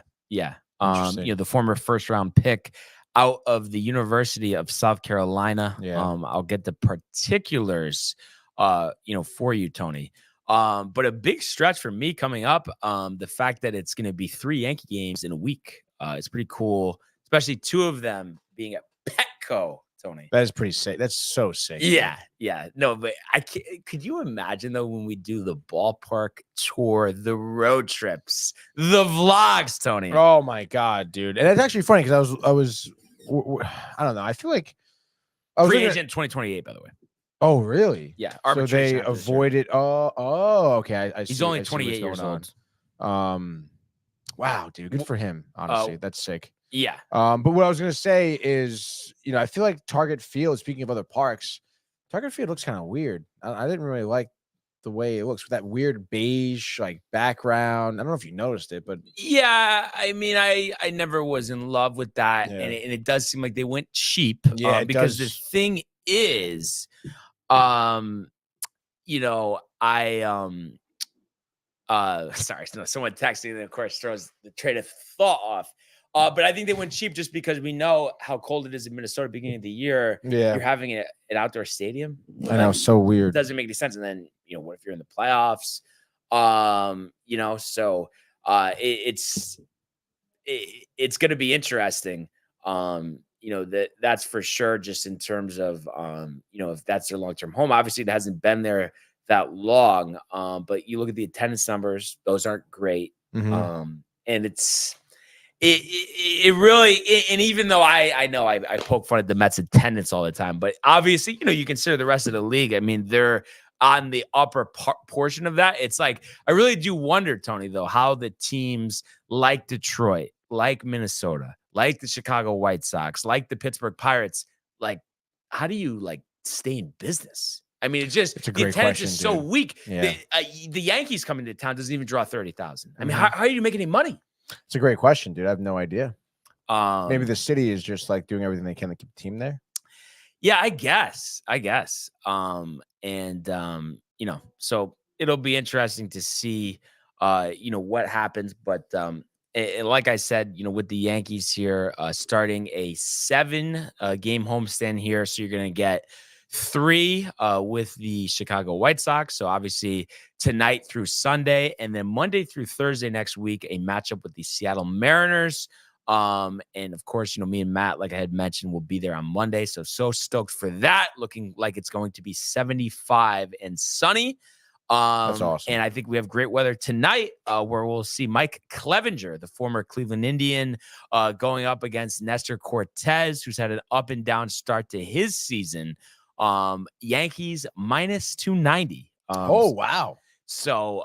Interesting. The former first-round pick out of the University of South Carolina. Yeah. I'll get the particulars, for you, Tony. But a big stretch for me coming up. The fact that it's going to be 3 Yankee games in a week. It's pretty cool, especially 2 of them being at Petco, Tony. That is pretty sick. That's so sick. Yeah. No, but could you imagine though when we do the ballpark tour, the road trips, the vlogs, Tony? Oh my God, dude. And it's actually funny because I don't know. I feel like free agent 2028, by the way. Oh, really? Yeah. So they avoided. Oh, okay. I see. He's only 28 years old. Wow, dude. Good for him. Honestly, that's sick. Yeah. But what I was gonna say is, I feel like Target Field. Speaking of other parks, Target Field looks kind of weird. I didn't really like the way it looks with that weird beige like background. I don't know if you noticed it, but yeah, I mean, I never was in love with that, Yeah. and it does seem like they went cheap. Yeah, because does. the thing is, sorry, someone texting and of course throws the train of thought off. But I think they went cheap just because we know how cold it is in Minnesota beginning of the year. Yeah. You're having an outdoor stadium. I know, so It weird. doesn't make any sense. And then, what if you're in the playoffs? So it's going to be interesting. That's for sure, just in terms of, if that's their long-term home. Obviously, it hasn't been there that long. But you look at the attendance numbers; those aren't great. Mhm. And it really, and even though I know I poke fun at the Mets attendance all the time, but obviously, you consider the rest of the league. I mean, they're on the upper portion of that. It's like, I really do wonder, Tony, though, how the teams like Detroit, like Minnesota, like the Chicago White Sox, like the Pittsburgh Pirates, like, how do you stay in business? I mean, it's a the great attendance question, is so dude. weak. Yeah. The Yankees coming to town doesn't even draw 30,000. I mean, how do you make any money? It's a great question, dude. I have no idea. Maybe the city is just doing everything they can to keep the team there. Yeah, I guess. So it'll be interesting to see, what happens. But like I said, with the Yankees here, starting a 7-game homestand here, so you're gonna get 3 with the Chicago White Sox. So obviously tonight through Sunday, and then Monday through Thursday next week, a matchup with the Seattle Mariners. And of course, me and Matt, like I had mentioned, will be there on Monday. So stoked for that. Looking like it's going to be 75 and sunny. That's awesome. And I think we have great weather tonight, where we'll see Mike Clevenger, the former Cleveland Indian, going up against Nestor Cortez, who's had an up and down start to his season. Yankees minus 290. Oh, wow. So,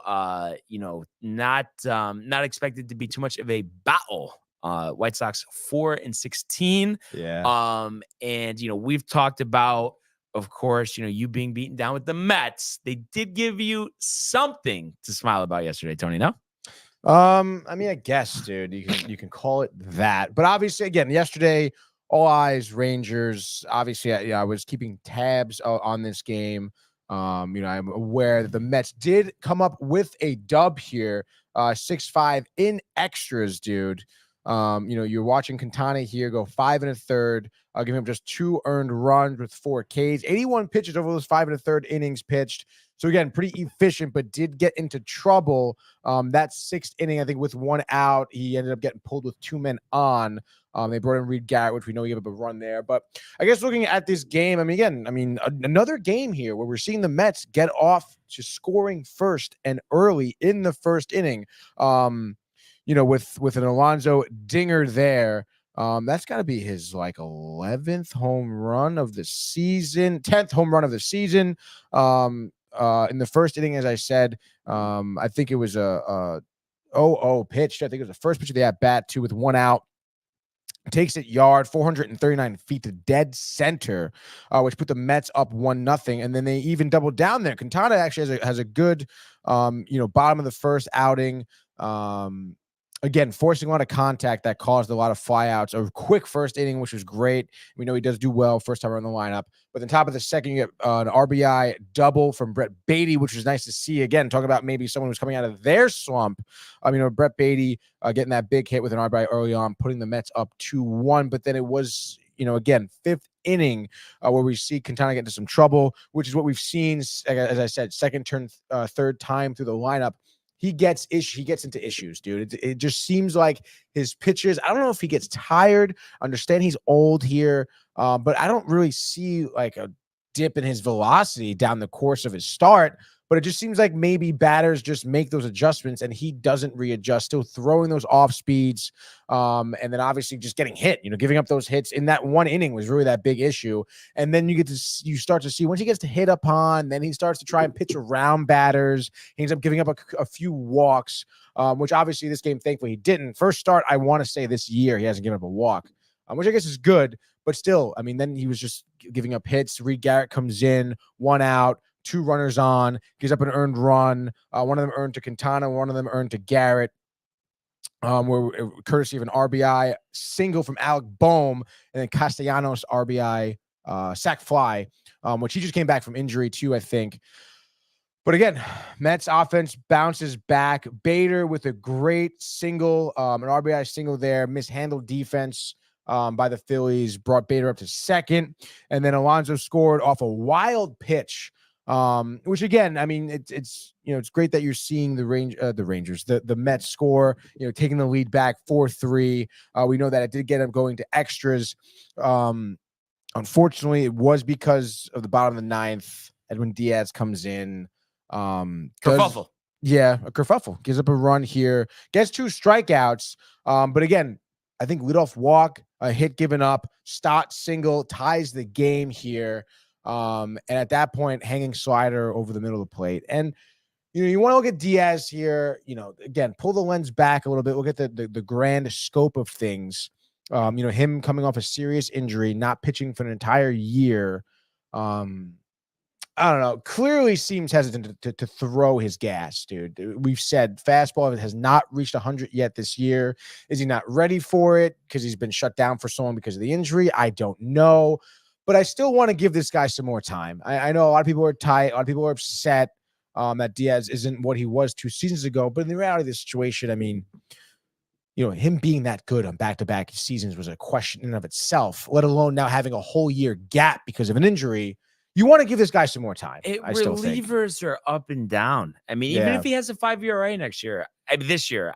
not expected to be too much of a battle. White Sox 4-16. Yeah. And we've talked about, of course, you being beaten down with the Mets. They did give you something to smile about yesterday, Tony. No? I mean, I guess, dude, you can call it that. But obviously, again, yesterday, all eyes Rangers. Obviously, I was keeping tabs on this game. I'm aware that the Mets did come up with a dub here, 6-5 in extras, dude. You're watching Quintana here go 5 1/3, giving him just 2 earned runs with 4 Ks, 81 pitches over those 5 1/3 innings pitched. So again, pretty efficient, but did get into trouble. That 6th inning, I think, with 1 out, he ended up getting pulled with 2 men on. They brought in Reed Garrett, which we know he gave up a run there. But I guess looking at this game, another game here where we're seeing the Mets get off to scoring first and early in the first inning. With an Alonso dinger there. That's got to be his 11th home run of the season, 10th home run of the season. In the first inning, as I said, I think it was a 0-0 pitch. I think it was the first pitch of the at bat, too, with one out. Takes it yard, 439 feet to dead center, which put the Mets up 1-0. And then they even doubled down there. Quintana actually has a good, bottom of the first outing. Again, forcing a lot of contact that caused a lot of flyouts. A quick first inning, which was great. We know he does do well first time around the lineup. But then top of the second, you get an RBI double from Brett Beatty, which was nice to see. Again, talking about maybe someone who's coming out of their slump. Brett Beatty getting that big hit with an RBI early on, putting the Mets up 2-1. But then it was, again, fifth inning where we see Quintana get into some trouble, which is what we've seen, as I said, third time through the lineup. He gets into issues, dude. It just seems like his pitches. I don't know if he gets tired. Understand he's old here, but I don't really see like a dip in his velocity down the course of his start. But it just seems like maybe batters just make those adjustments and he doesn't readjust, still throwing those off speeds. And then obviously just getting hit, giving up those hits in that one inning was really that big issue. And then you start to see once he gets to hit upon, then he starts to try and pitch around batters. He ends up giving up a few walks, which obviously this game, thankfully, he didn't. First start, I want to say this year, he hasn't given up a walk, which I guess is good. But still, then he was just giving up hits. Reed Garrett comes in, 1 out. 2 runners on, gives up an earned run. One of them earned to Quintana, one of them earned to Garrett. Courtesy of an RBI single from Alec Boehm, and then Castellanos RBI sac fly, which he just came back from injury too, I think. But again, Mets offense bounces back. Bader with a great single, an RBI single there, mishandled defense by the Phillies, brought Bader up to second. And then Alonso scored off a wild pitch. Which again, it's great that you're seeing the Mets score, taking the lead back 4-3. We know that it did get them going to extras. Unfortunately, it was because of the bottom of the ninth. Edwin Diaz comes in. Kerfuffle. A kerfuffle. Gives up a run here. Gets 2 strikeouts. But again, I think leadoff walk, a hit given up, Stott single ties the game here. And at that point, hanging slider over the middle of the plate. And, you want to look at Diaz here, again, pull the lens back a little bit. Look at the grand scope of things. Him coming off a serious injury, not pitching for an entire year. I don't know, clearly seems hesitant to throw his gas, dude. We've said fastball has not reached 100 yet this year. Is he not ready for it because he's been shut down for so long because of the injury? I don't know. But I still want to give this guy some more time. I know a lot of people are tight. A lot of people are upset that Diaz isn't what he was 2 seasons ago. But in the reality of the situation, him being that good on back-to-back seasons was a question in and of itself, let alone now having a whole year gap because of an injury. You want to give this guy some more time. Relievers are up and down. Even if he has a 5-year ERA this year,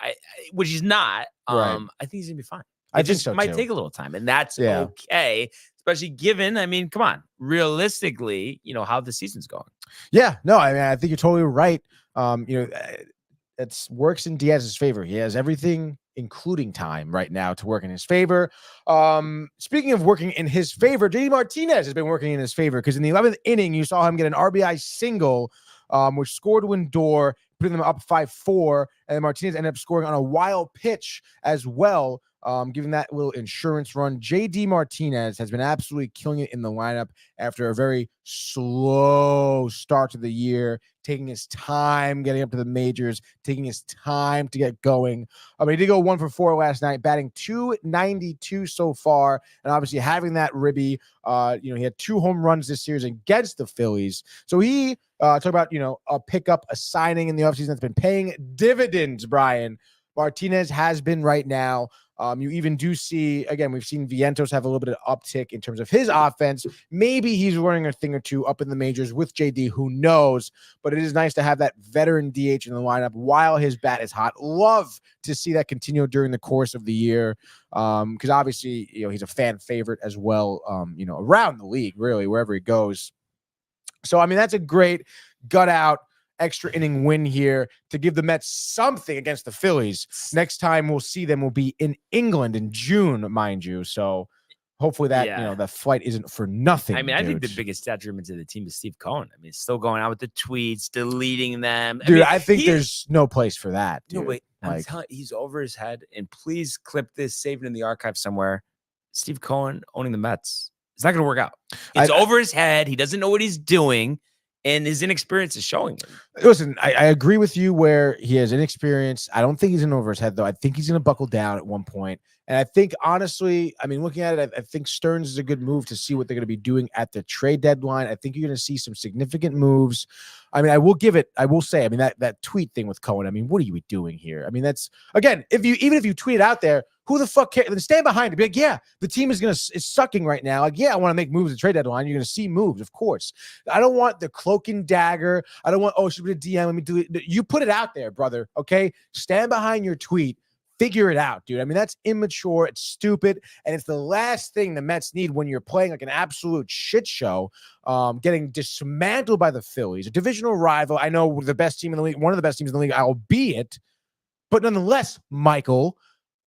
which he's not, right. I think he's going to be fine. I think so, might too. take a little time, and that's okay. Especially given, come on, realistically, how the season's going. Yeah, no, I think you're totally right. It works in Diaz's favor. He has everything, including time right now, to work in his favor. Speaking of working in his favor, JD Martinez has been working in his favor because in the 11th inning, you saw him get an RBI single, which scored Lindor, putting them up 5-4, and then Martinez ended up scoring on a wild pitch as well. Giving that little insurance run. JD Martinez has been absolutely killing it in the lineup after a very slow start to the year, taking his time getting up to the majors, taking his time to get going. He did go 1 for 4 last night, batting .292 so far, and obviously having that ribby. He had 2 home runs this series against the Phillies. So he talk about a pickup, a signing in the offseason that's been paying dividends. Brian Martinez has been right now. You even do see, again, we've seen Vientos have a little bit of uptick in terms of his offense. Maybe he's running a thing or two up in the majors with JD, who knows? But it is nice to have that veteran DH in the lineup while his bat is hot. Love to see that continue during the course of the year, because obviously, he's a fan favorite as well, around the league, really, wherever he goes. So, that's a great gut out extra inning win here to give the Mets something against the Phillies. Next time we'll see them will be in England in June, mind you. So hopefully that Yeah. the flight isn't for nothing. I mean, I think the dudes. biggest detriment to the team is Steve Cohen. I mean, still going out with the tweets, deleting them. Dude, mean, I think there's no place for that. No, Dude. wait. I'm Like, telling he's over his head. And please clip this, save it in the archive somewhere. Steve Cohen owning the Mets. It's not going to work out. It's over his head. He doesn't know what he's doing. And his inexperience is showing him. Listen, I agree with you where he has inexperience. I don't think he's in over his head, though. I think he's going to buckle down at one point. And I think, honestly, I mean, looking at it, I think Stearns is a good move to see what they're going to be doing at the trade deadline. I think you're going to see some significant moves. I mean, I will say, I mean, that tweet thing with Cohen, I mean, what are you doing here? I mean, that's, again, even if you tweet it out there, who the fuck cares? Then stand behind it. Be like, yeah, the team is sucking right now. Like, yeah, I want to make moves at trade deadline. You're going to see moves, of course. I don't want the cloak and dagger. I don't want, oh, should we do a DM? Let me do it. You put it out there, brother. Okay. Stand behind your tweet. Figure it out, dude. I mean, that's immature. It's stupid. And it's the last thing the Mets need when you're playing like an absolute shit show, getting dismantled by the Phillies, a divisional rival. I know the best team in the league, one of the best teams in the league, albeit, but nonetheless, Michael,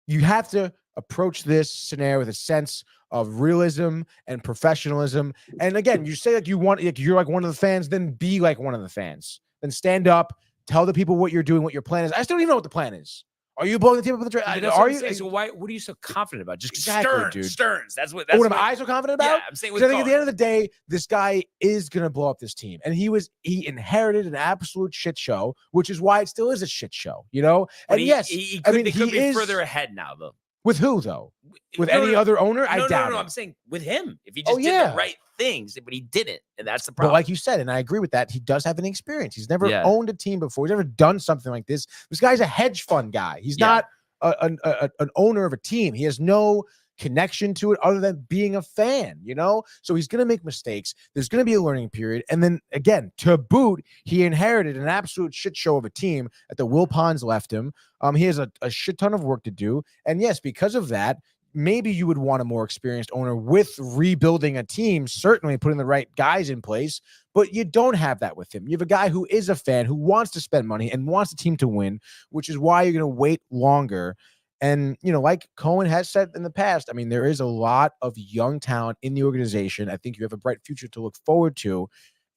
you have to approach this scenario with a sense of realism and professionalism. And again, you say like you're like one of the fans, then be like one of the fans. Then stand up, tell the people what you're doing, what your plan is. I still don't even know what the plan is. Are you blowing the team up with the trade? Are you? So what are you so confident about? Just exactly, dude. Stearns. That's what. What am I so confident about? Yeah, I'm saying. I think at the end of the day, this guy is gonna blow up this team, and he inherited an absolute shit show, which is why it still is a shit show, you know. But and yes, he I could, mean, he could be is further ahead now, though. With who though? With any other owner? I doubt it. I'm saying with him. If he just did the right things, but he didn't, and that's the problem. But like you said, and I agree with that, he does have an experience. He's never owned a team before. He's never done something like this. This guy's a hedge fund guy. He's not an owner of a team. He has no connection to it other than being a fan, you know? So he's going to make mistakes. There's going to be a learning period. And then again, to boot, he inherited an absolute shit show of a team that the Wilpons left him. He has a shit ton of work to do. And yes, because of that, maybe you would want a more experienced owner with rebuilding a team, certainly putting the right guys in place, but you don't have that with him. You have a guy who is a fan, who wants to spend money and wants the team to win, which is why you're going to wait longer. And, you know, like Cohen has said in the past, I mean, there is a lot of young talent in the organization. I think you have a bright future to look forward to.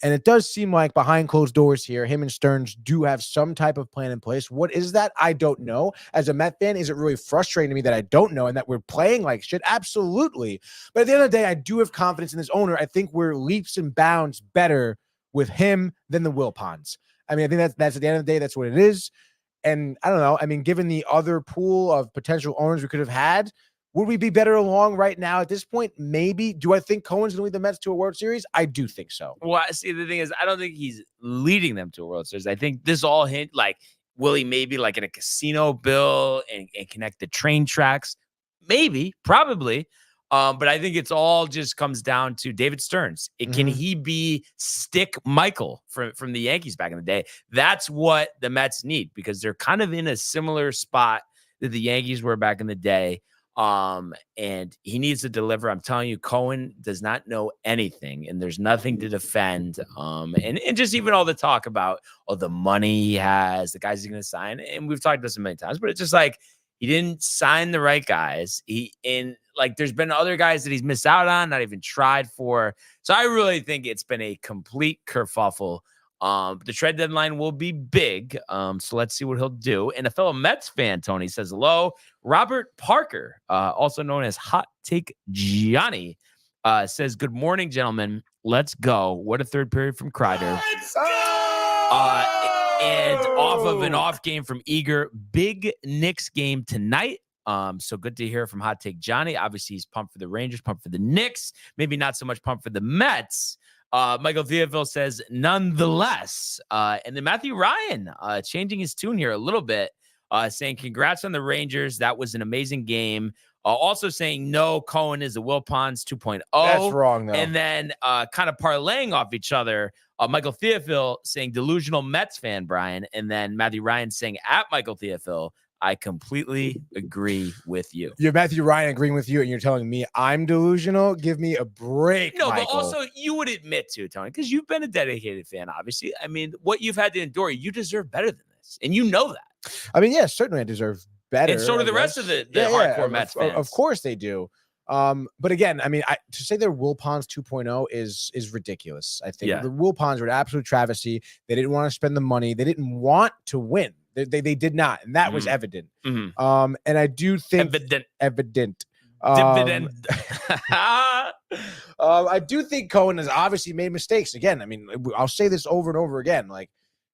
And it does seem like behind closed doors here, him and Stearns do have some type of plan in place. What is that? I don't know. As a Met fan, is it really frustrating to me that I don't know and that we're playing like shit? Absolutely. But at the end of the day, I do have confidence in this owner. I think we're leaps and bounds better with him than the Wilpons. I mean, I think that's at the end of the day, that's what it is. And I don't know. I mean, given the other pool of potential owners we could have had, would we be better along right now at this point? Maybe. Do I think Cohen's going to lead the Mets to a World Series? I do think so. Well, see, the thing is, I don't think he's leading them to a World Series. I think this all hint like, will he maybe like in a casino bill and connect the train tracks? Maybe, probably. But I think it's all just comes down to David Stearns. Can he be Stick Michael from the Yankees back in the day? That's what the Mets need because they're kind of in a similar spot that the Yankees were back in the day. And he needs to deliver. I'm telling you, Cohen does not know anything and there's nothing to defend. And just even all the talk about the money he has, the guys he's going to sign. And we've talked about this many times, but it's just like, he didn't sign the right guys. There's been other guys that he's missed out on, not even tried for. So I really think it's been a complete kerfuffle. The trade deadline will be big. So let's see what he'll do. And a fellow Mets fan, Tony, says hello. Robert Parker, also known as Hot Take Johnny, says, good morning, gentlemen. Let's go. What a third period from Kreider. And off of an off game from Eager, big Knicks game tonight. So good to hear from Hot Take Johnny. Obviously, he's pumped for the Rangers, pumped for the Knicks. Maybe not so much pumped for the Mets. Michael Theophil says, nonetheless. And then Matthew Ryan changing his tune here a little bit, saying, congrats on the Rangers. That was an amazing game. Also saying, no, Cohen is a Wilpons 2.0. That's wrong, though. And then kind of parlaying off each other. Michael Theophil saying, delusional Mets fan, Brian. And then Matthew Ryan saying, at Michael Theophil, I completely agree with you. You have Matthew Ryan agreeing with you, and you're telling me I'm delusional? Give me a break, No, Michael. but also you would admit to, Tony, because you've been a dedicated fan, obviously. I mean, what you've had to endure, you deserve better than this. And you know that. I mean, yes, certainly I deserve better. And so do the rest of the hardcore Mets fans. Of course they do. But again, I mean, to say they're Wilpons 2.0 is ridiculous. I think Yeah. the Wilpons were an absolute travesty. They didn't want to spend the money. They didn't want to win. They did not, and that was evident. And I do think evident. Dividend. I do think Cohen has obviously made mistakes. Again, I mean, I'll say this over and over again. Like,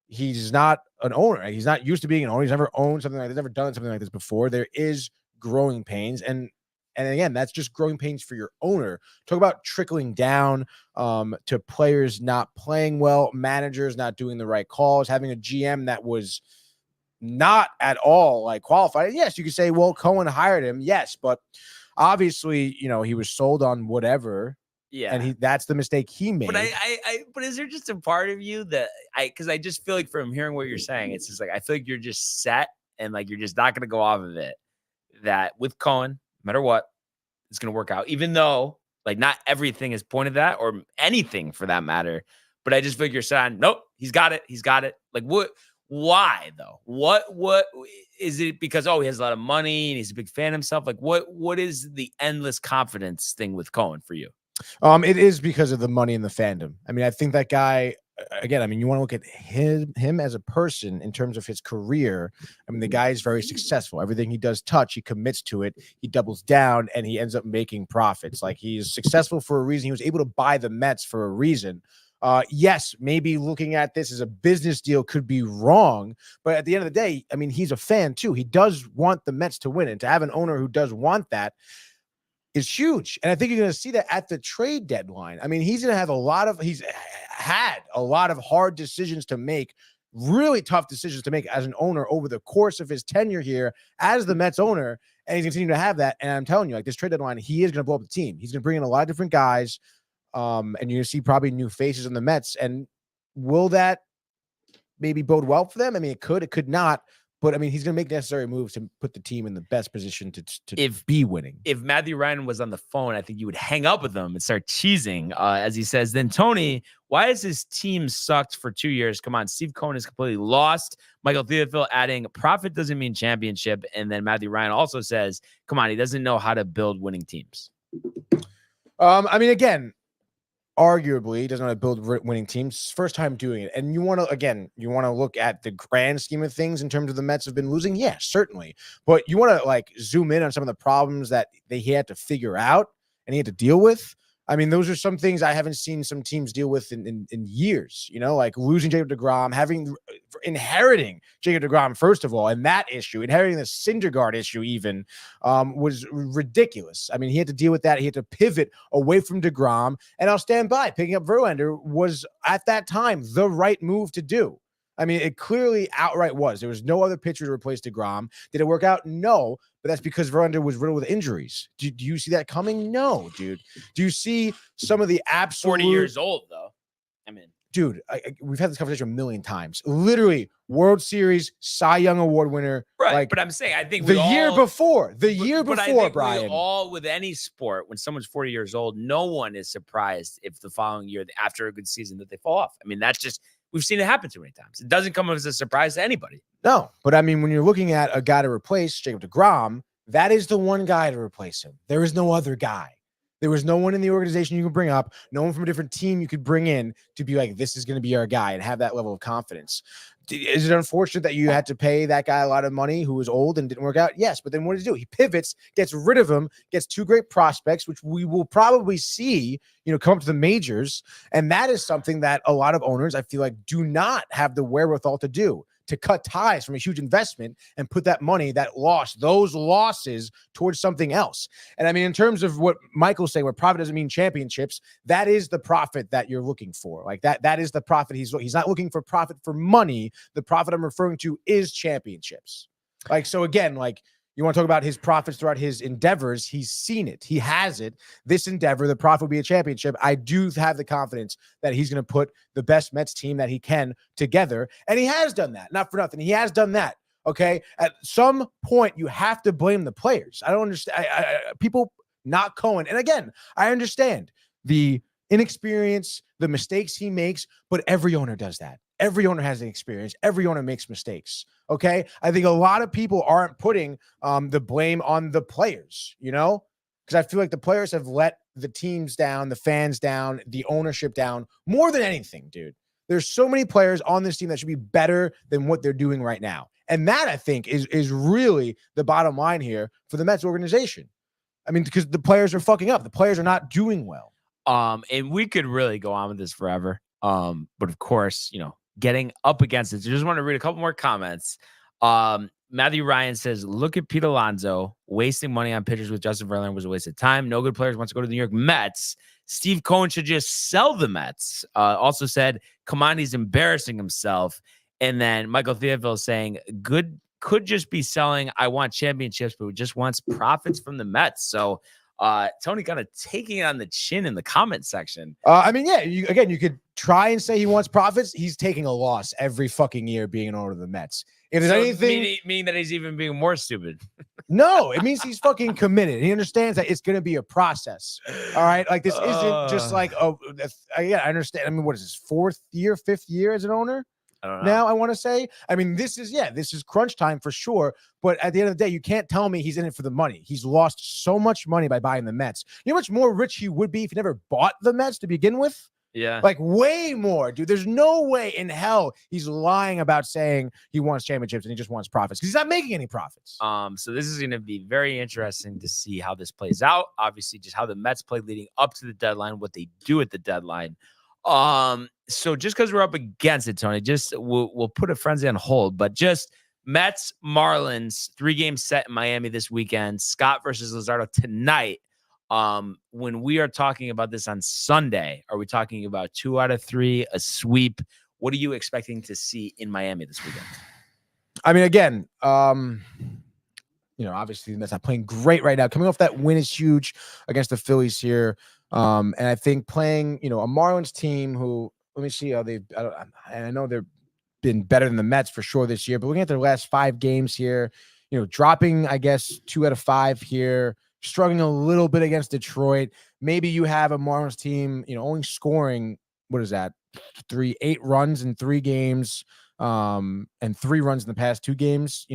he's not an owner. He's not used to being an owner. He's never owned something like this, never done something like this before. There is growing pains. And again, that's just growing pains for your owner. Talk about trickling down to players not playing well, managers not doing the right calls, having a GM that was not at all like qualified. Yes, you could say, well, Cohen hired him. Yes, but obviously, you know, he was sold on whatever. Yeah. And that's the mistake he made. But but is there just a part of you that because I just feel like from hearing what you're saying, it's just like I feel like you're just set and like you're just not going to go off of it. That with Cohen, no matter what, it's going to work out, even though like not everything is pointed at or anything for that matter. But I just feel like you're saying, nope, he's got it. He's got it. Like what? Why though? What is it? Because he has a lot of money and he's a big fan himself. Like what is the endless confidence thing with Cohen for you? It is because of the money and the fandom. I mean, I think that guy, again, I mean, you want to look at him as a person in terms of his career. I mean, the guy is very successful. Everything he does touch, he commits to it. He doubles down and he ends up making profits. Like, he's successful for a reason. He was able to buy the Mets for a reason. Yes, maybe looking at this as a business deal could be wrong, but at the end of the day, I mean, he's a fan too. He does want the Mets to win, and to have an owner who does want that is huge. And I think you're going to see that at the trade deadline. I mean, he's had a lot of hard decisions to make, really tough decisions to make as an owner over the course of his tenure here as the Mets owner. And he's continuing to have that. And I'm telling you, like, this trade deadline, he is going to blow up the team. He's going to bring in a lot of different guys. And you're going to see probably new faces in the Mets. And will that maybe bode well for them? I mean, it could not. But I mean, he's going to make necessary moves to put the team in the best position to be winning. If Matthew Ryan was on the phone, I think you would hang up with him and start cheesing, as he says. Then Tony, why has his team sucked for 2 years? Come on, Steve Cohen is completely lost. Michael Theophil adding, profit doesn't mean championship. And then Matthew Ryan also says, come on, he doesn't know how to build winning teams. I mean, again, arguably doesn't want to build winning teams. First time doing it. And you want to look at the grand scheme of things in terms of the Mets have been losing. Yeah, certainly. But you want to like zoom in on some of the problems that he had to figure out and he had to deal with. I mean, those are some things I haven't seen some teams deal with in years, you know, like losing Jacob deGrom, inheriting Jacob deGrom, first of all, and that issue, inheriting the Syndergaard issue even was ridiculous. I mean, he had to deal with that. He had to pivot away from deGrom, and I'll stand by. Picking up Verlander was, at that time, the right move to do. I mean, it clearly outright was. There was no other pitcher to replace deGrom. Did it work out? No, but that's because Verlander was riddled with injuries. Do you see that coming? No, dude. Do you see some of the absolute 40 years old, though? I mean, dude, we've had this conversation a million times. Literally, World Series, Cy Young Award winner. Right, like, but I'm saying, I think the year before, but I think Brian. We all, with any sport, when someone's 40 years old, no one is surprised if the following year, after a good season, that they fall off. I mean, that's just, we've seen it happen too many times. It doesn't come as a surprise to anybody. No, but I mean, when you're looking at a guy to replace Jacob deGrom, that is the one guy to replace him. There is no other guy. There was no one in the organization you could bring up, no one from a different team you could bring in to be like, this is going to be our guy and have that level of confidence. Is it unfortunate that you had to pay that guy a lot of money who was old and didn't work out? Yes, but then what did he do? He pivots, gets rid of him, gets two great prospects, which we will probably see, come up to the majors. And that is something that a lot of owners, I feel like, do not have the wherewithal to do, to cut ties from a huge investment and put that money, those losses towards something else. And I mean, in terms of what Michael's saying, where profit doesn't mean championships, that is the profit that you're looking for. Like that is the profit. He's not looking for profit for money. The profit I'm referring to is championships. Like, so again, like, you want to talk about his profits throughout his endeavors. He's seen it. He has it. This endeavor, the profit will be a championship. I do have the confidence that he's going to put the best Mets team that he can together. And he has done that. Not for nothing. He has done that. Okay. At some point, you have to blame the players. I don't understand. People, not Cohen. And again, I understand the inexperience, the mistakes he makes, but every owner does that. Every owner has an experience. Every owner makes mistakes. Okay. I think a lot of people aren't putting the blame on the players, because because I feel like the players have let the teams down, the fans down, the ownership down more than anything, dude. There's so many players on this team that should be better than what they're doing right now. And that, I think, is really the bottom line here for the Mets organization. I mean, because the players are fucking up. The players are not doing well. And we could really go on with this forever. But of course, getting up against it. So just want to read a couple more comments. Matthew Ryan says, look at Pete Alonso. Wasting money on pitchers with Justin Verlander was a waste of time. No good players want to go to the New York Mets. Steve Cohen should just sell the Mets. Also said, come on, he's embarrassing himself. And then Michael Theophil saying, good could just be selling. I want championships, but just wants profits from the Mets. So Tony kind of taking it on the chin in the comment section. I mean, yeah, you could try and say he wants profits. He's taking a loss every fucking year being an owner of the Mets. If there's anything, meaning that he's even being more stupid. No, it means he's fucking committed. He understands that it's going to be a process. All right, like this isn't just like yeah, I understand. I mean, what is this, fifth year as an owner? I don't know. Now I want to say, I mean, this is crunch time for sure. But at the end of the day, you can't tell me he's in it for the money. He's lost so much money by buying the Mets. You know how much more rich he would be if he never bought the Mets to begin with? Yeah. Like way more, dude. There's no way in hell he's lying about saying he wants championships and he just wants profits because he's not making any profits. So this is going to be very interesting to see how this plays out. Obviously, just how the Mets play leading up to the deadline, what they do at the deadline. So just because we're up against it, Tony, just we'll put a frenzy on hold, but just Mets, Marlins, 3-game set in Miami this weekend, Scott versus Luzardo tonight. When we are talking about this on Sunday, are we talking about 2 out of 3, a sweep? What are you expecting to see in Miami this weekend? I mean, again, obviously the Mets not playing great right now. Coming off that win is huge against the Phillies here. And I think playing, a Marlins team who, let me see how I know they've been better than the Mets for sure this year, but looking at their last 5 games here, dropping, I guess, 2 out of 5 here, struggling a little bit against Detroit. Maybe you have a Marlins team, only scoring, 8 runs in 3 games, and 3 runs in the past 2 games.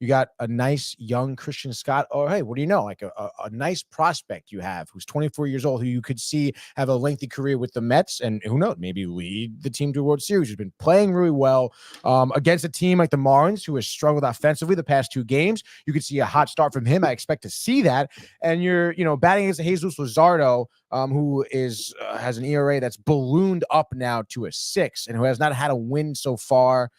You got a nice young Christian Scott. Oh, hey, what do you know? Like a nice prospect you have who's 24 years old, who you could see have a lengthy career with the Mets, and who knows, maybe lead the team to a World Series. Who's been playing really well against a team like the Marlins, who has struggled offensively the past 2 games. You could see a hot start from him. I expect to see that. And you're, batting against Jesus Luzardo, who has an ERA that's ballooned up now to a 6, and who has not had a win so far.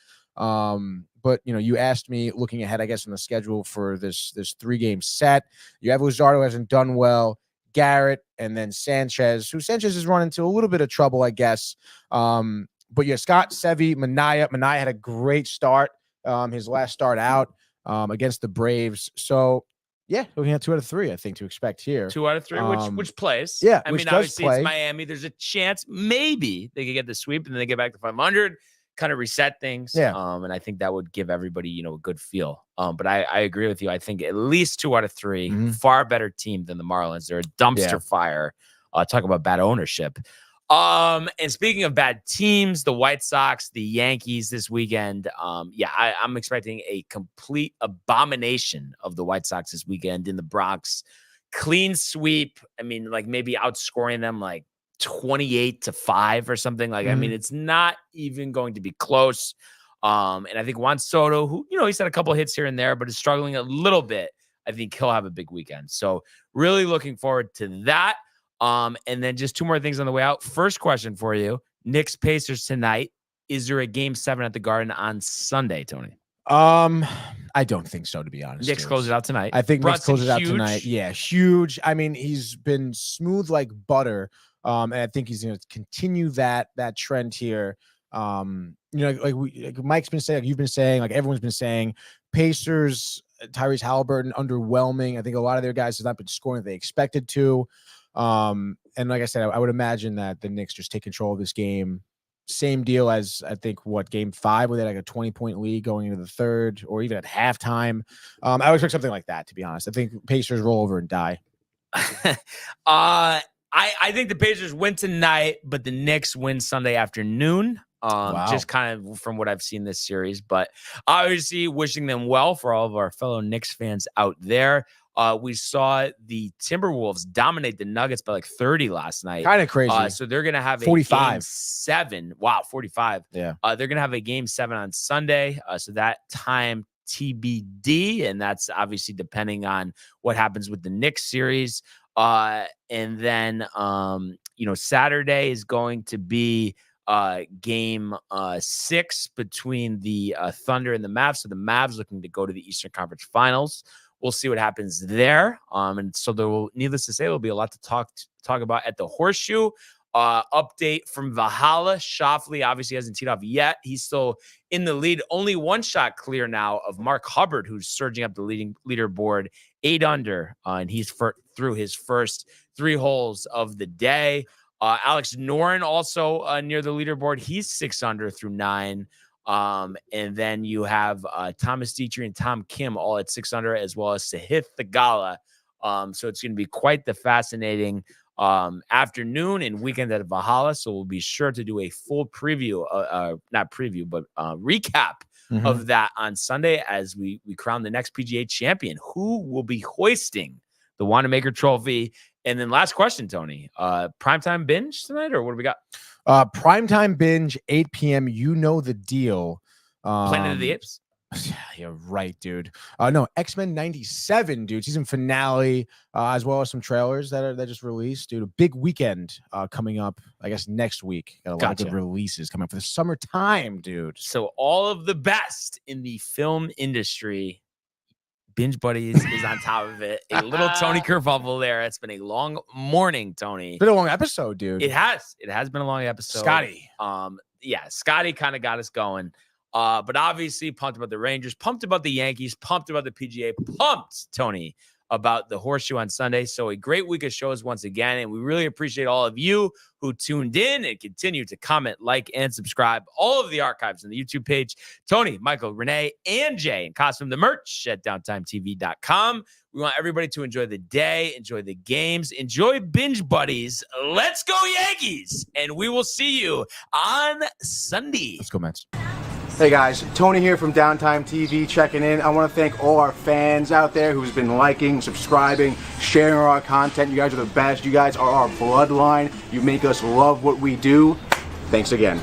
But you asked me looking ahead, I guess, on the schedule for this 3-game set. You have Luzardo hasn't done well, Garrett, and then Sanchez, who Sanchez has run into a little bit of trouble, I guess. But yeah, Scott, Sevy, Minaya had a great start, his last start out against the Braves. So yeah, looking at 2 out of 3, I think, to expect here. 2 out of 3, which plays. Yeah, I mean, obviously it's Miami. There's a chance maybe they could get the sweep and then they get back to 500. Kind of reset things. Yeah. And I think that would give everybody, a good feel. But I agree with you. I think at least 2 out of 3, far better team than the Marlins. They're a dumpster fire. Talk about bad ownership. And speaking of bad teams, the White Sox, the Yankees this weekend. I'm expecting a complete abomination of the White Sox this weekend in the Bronx. Clean sweep. I mean, like maybe outscoring them like 28-5 or something. Like, I mean, it's not even going to be close. And I think Juan Soto, who, he's had a couple hits here and there, but is struggling a little bit. I think he'll have a big weekend. So really looking forward to that. And then just 2 more things on the way out. First question for you, Knicks Pacers tonight. Is there a game 7 at the Garden on Sunday, Tony? I don't think so, to be honest. Knicks close it out tonight. I think Knicks close it out tonight. Yeah, huge. I mean, he's been smooth like butter. And I think he's going to continue that trend here. Like Mike's been saying, like you've been saying, like everyone's been saying, Pacers, Tyrese Halliburton, underwhelming. I think a lot of their guys have not been scoring that they expected to. And like I said, I would imagine that the Knicks just take control of this game. Same deal as I think game 5, where they had like a 20-point lead going into the 3rd, or even at halftime. I would expect something like that, to be honest. I think Pacers roll over and die. I think the Pacers win tonight, but the Knicks win Sunday afternoon. Wow. Just kind of from what I've seen this series, but obviously wishing them well for all of our fellow Knicks fans out there. We saw the Timberwolves dominate the Nuggets by like 30 last night. Kind of crazy. So they're going to have 45. a game 7. Wow, 45. Yeah. They're going to have a game 7 on Sunday. So that time TBD, and that's obviously depending on what happens with the Knicks series. And then, Saturday is going to be game 6 between the Thunder and the Mavs. So the Mavs looking to go to the Eastern Conference Finals. We'll see what happens there. And so there will, needless to say, there'll be a lot to talk about at the Horseshoe. Update from Valhalla. Scheffler obviously hasn't teed off yet. He's still in the lead. Only one shot clear now of Mark Hubbard, who's surging up the leaderboard, 8 under, and he's through his first 3 holes of the day. Alex Noren also near the leaderboard. He's 6 under through 9. And then you have Thomas Dietrich and Tom Kim all at 6 under, as well as Sahith Theegala. So it's going to be quite the fascinating afternoon and weekend at Valhalla. So we'll be sure to do a full preview, not preview, but recap of that on Sunday as we crown the next PGA champion, who will be hoisting the Wanamaker Trophy. And then last question, Tony, primetime binge tonight, or what do we got? Primetime binge, 8 p.m. You know the deal. Planet of the Apes. You're right, dude. No, X-Men 97, dude. Season finale, as well as some trailers that just released, dude. A big weekend coming up, I guess, next week. Got a lot of good releases coming up for the summertime, dude. So all of the best in the film industry. Binge Buddies is on top of it. A little Tony Kerfuffle there. It's been a long morning, Tony. It's been a long episode, dude. It has been a long episode. Scottie. Scottie kind of got us going. But obviously pumped about the Rangers, pumped about the Yankees, pumped about the PGA, pumped, Tony, about the Horseshoe on Sunday. So a great week of shows once again. And we really appreciate all of you who tuned in and continue to comment, like, and subscribe. All of the archives on the YouTube page. Tony, Michael, Renee, and Jay, and Costume the merch at downtimetv.com. We want everybody to enjoy the day, enjoy the games, enjoy Binge Buddies. Let's go Yankees. And we will see you on Sunday. Let's go, Mets. Hey guys, Tony here from Downtime TV checking in. I want to thank all our fans out there who's been liking, subscribing, sharing our content. You guys are the best. You guys are our bloodline. You make us love what we do. Thanks again.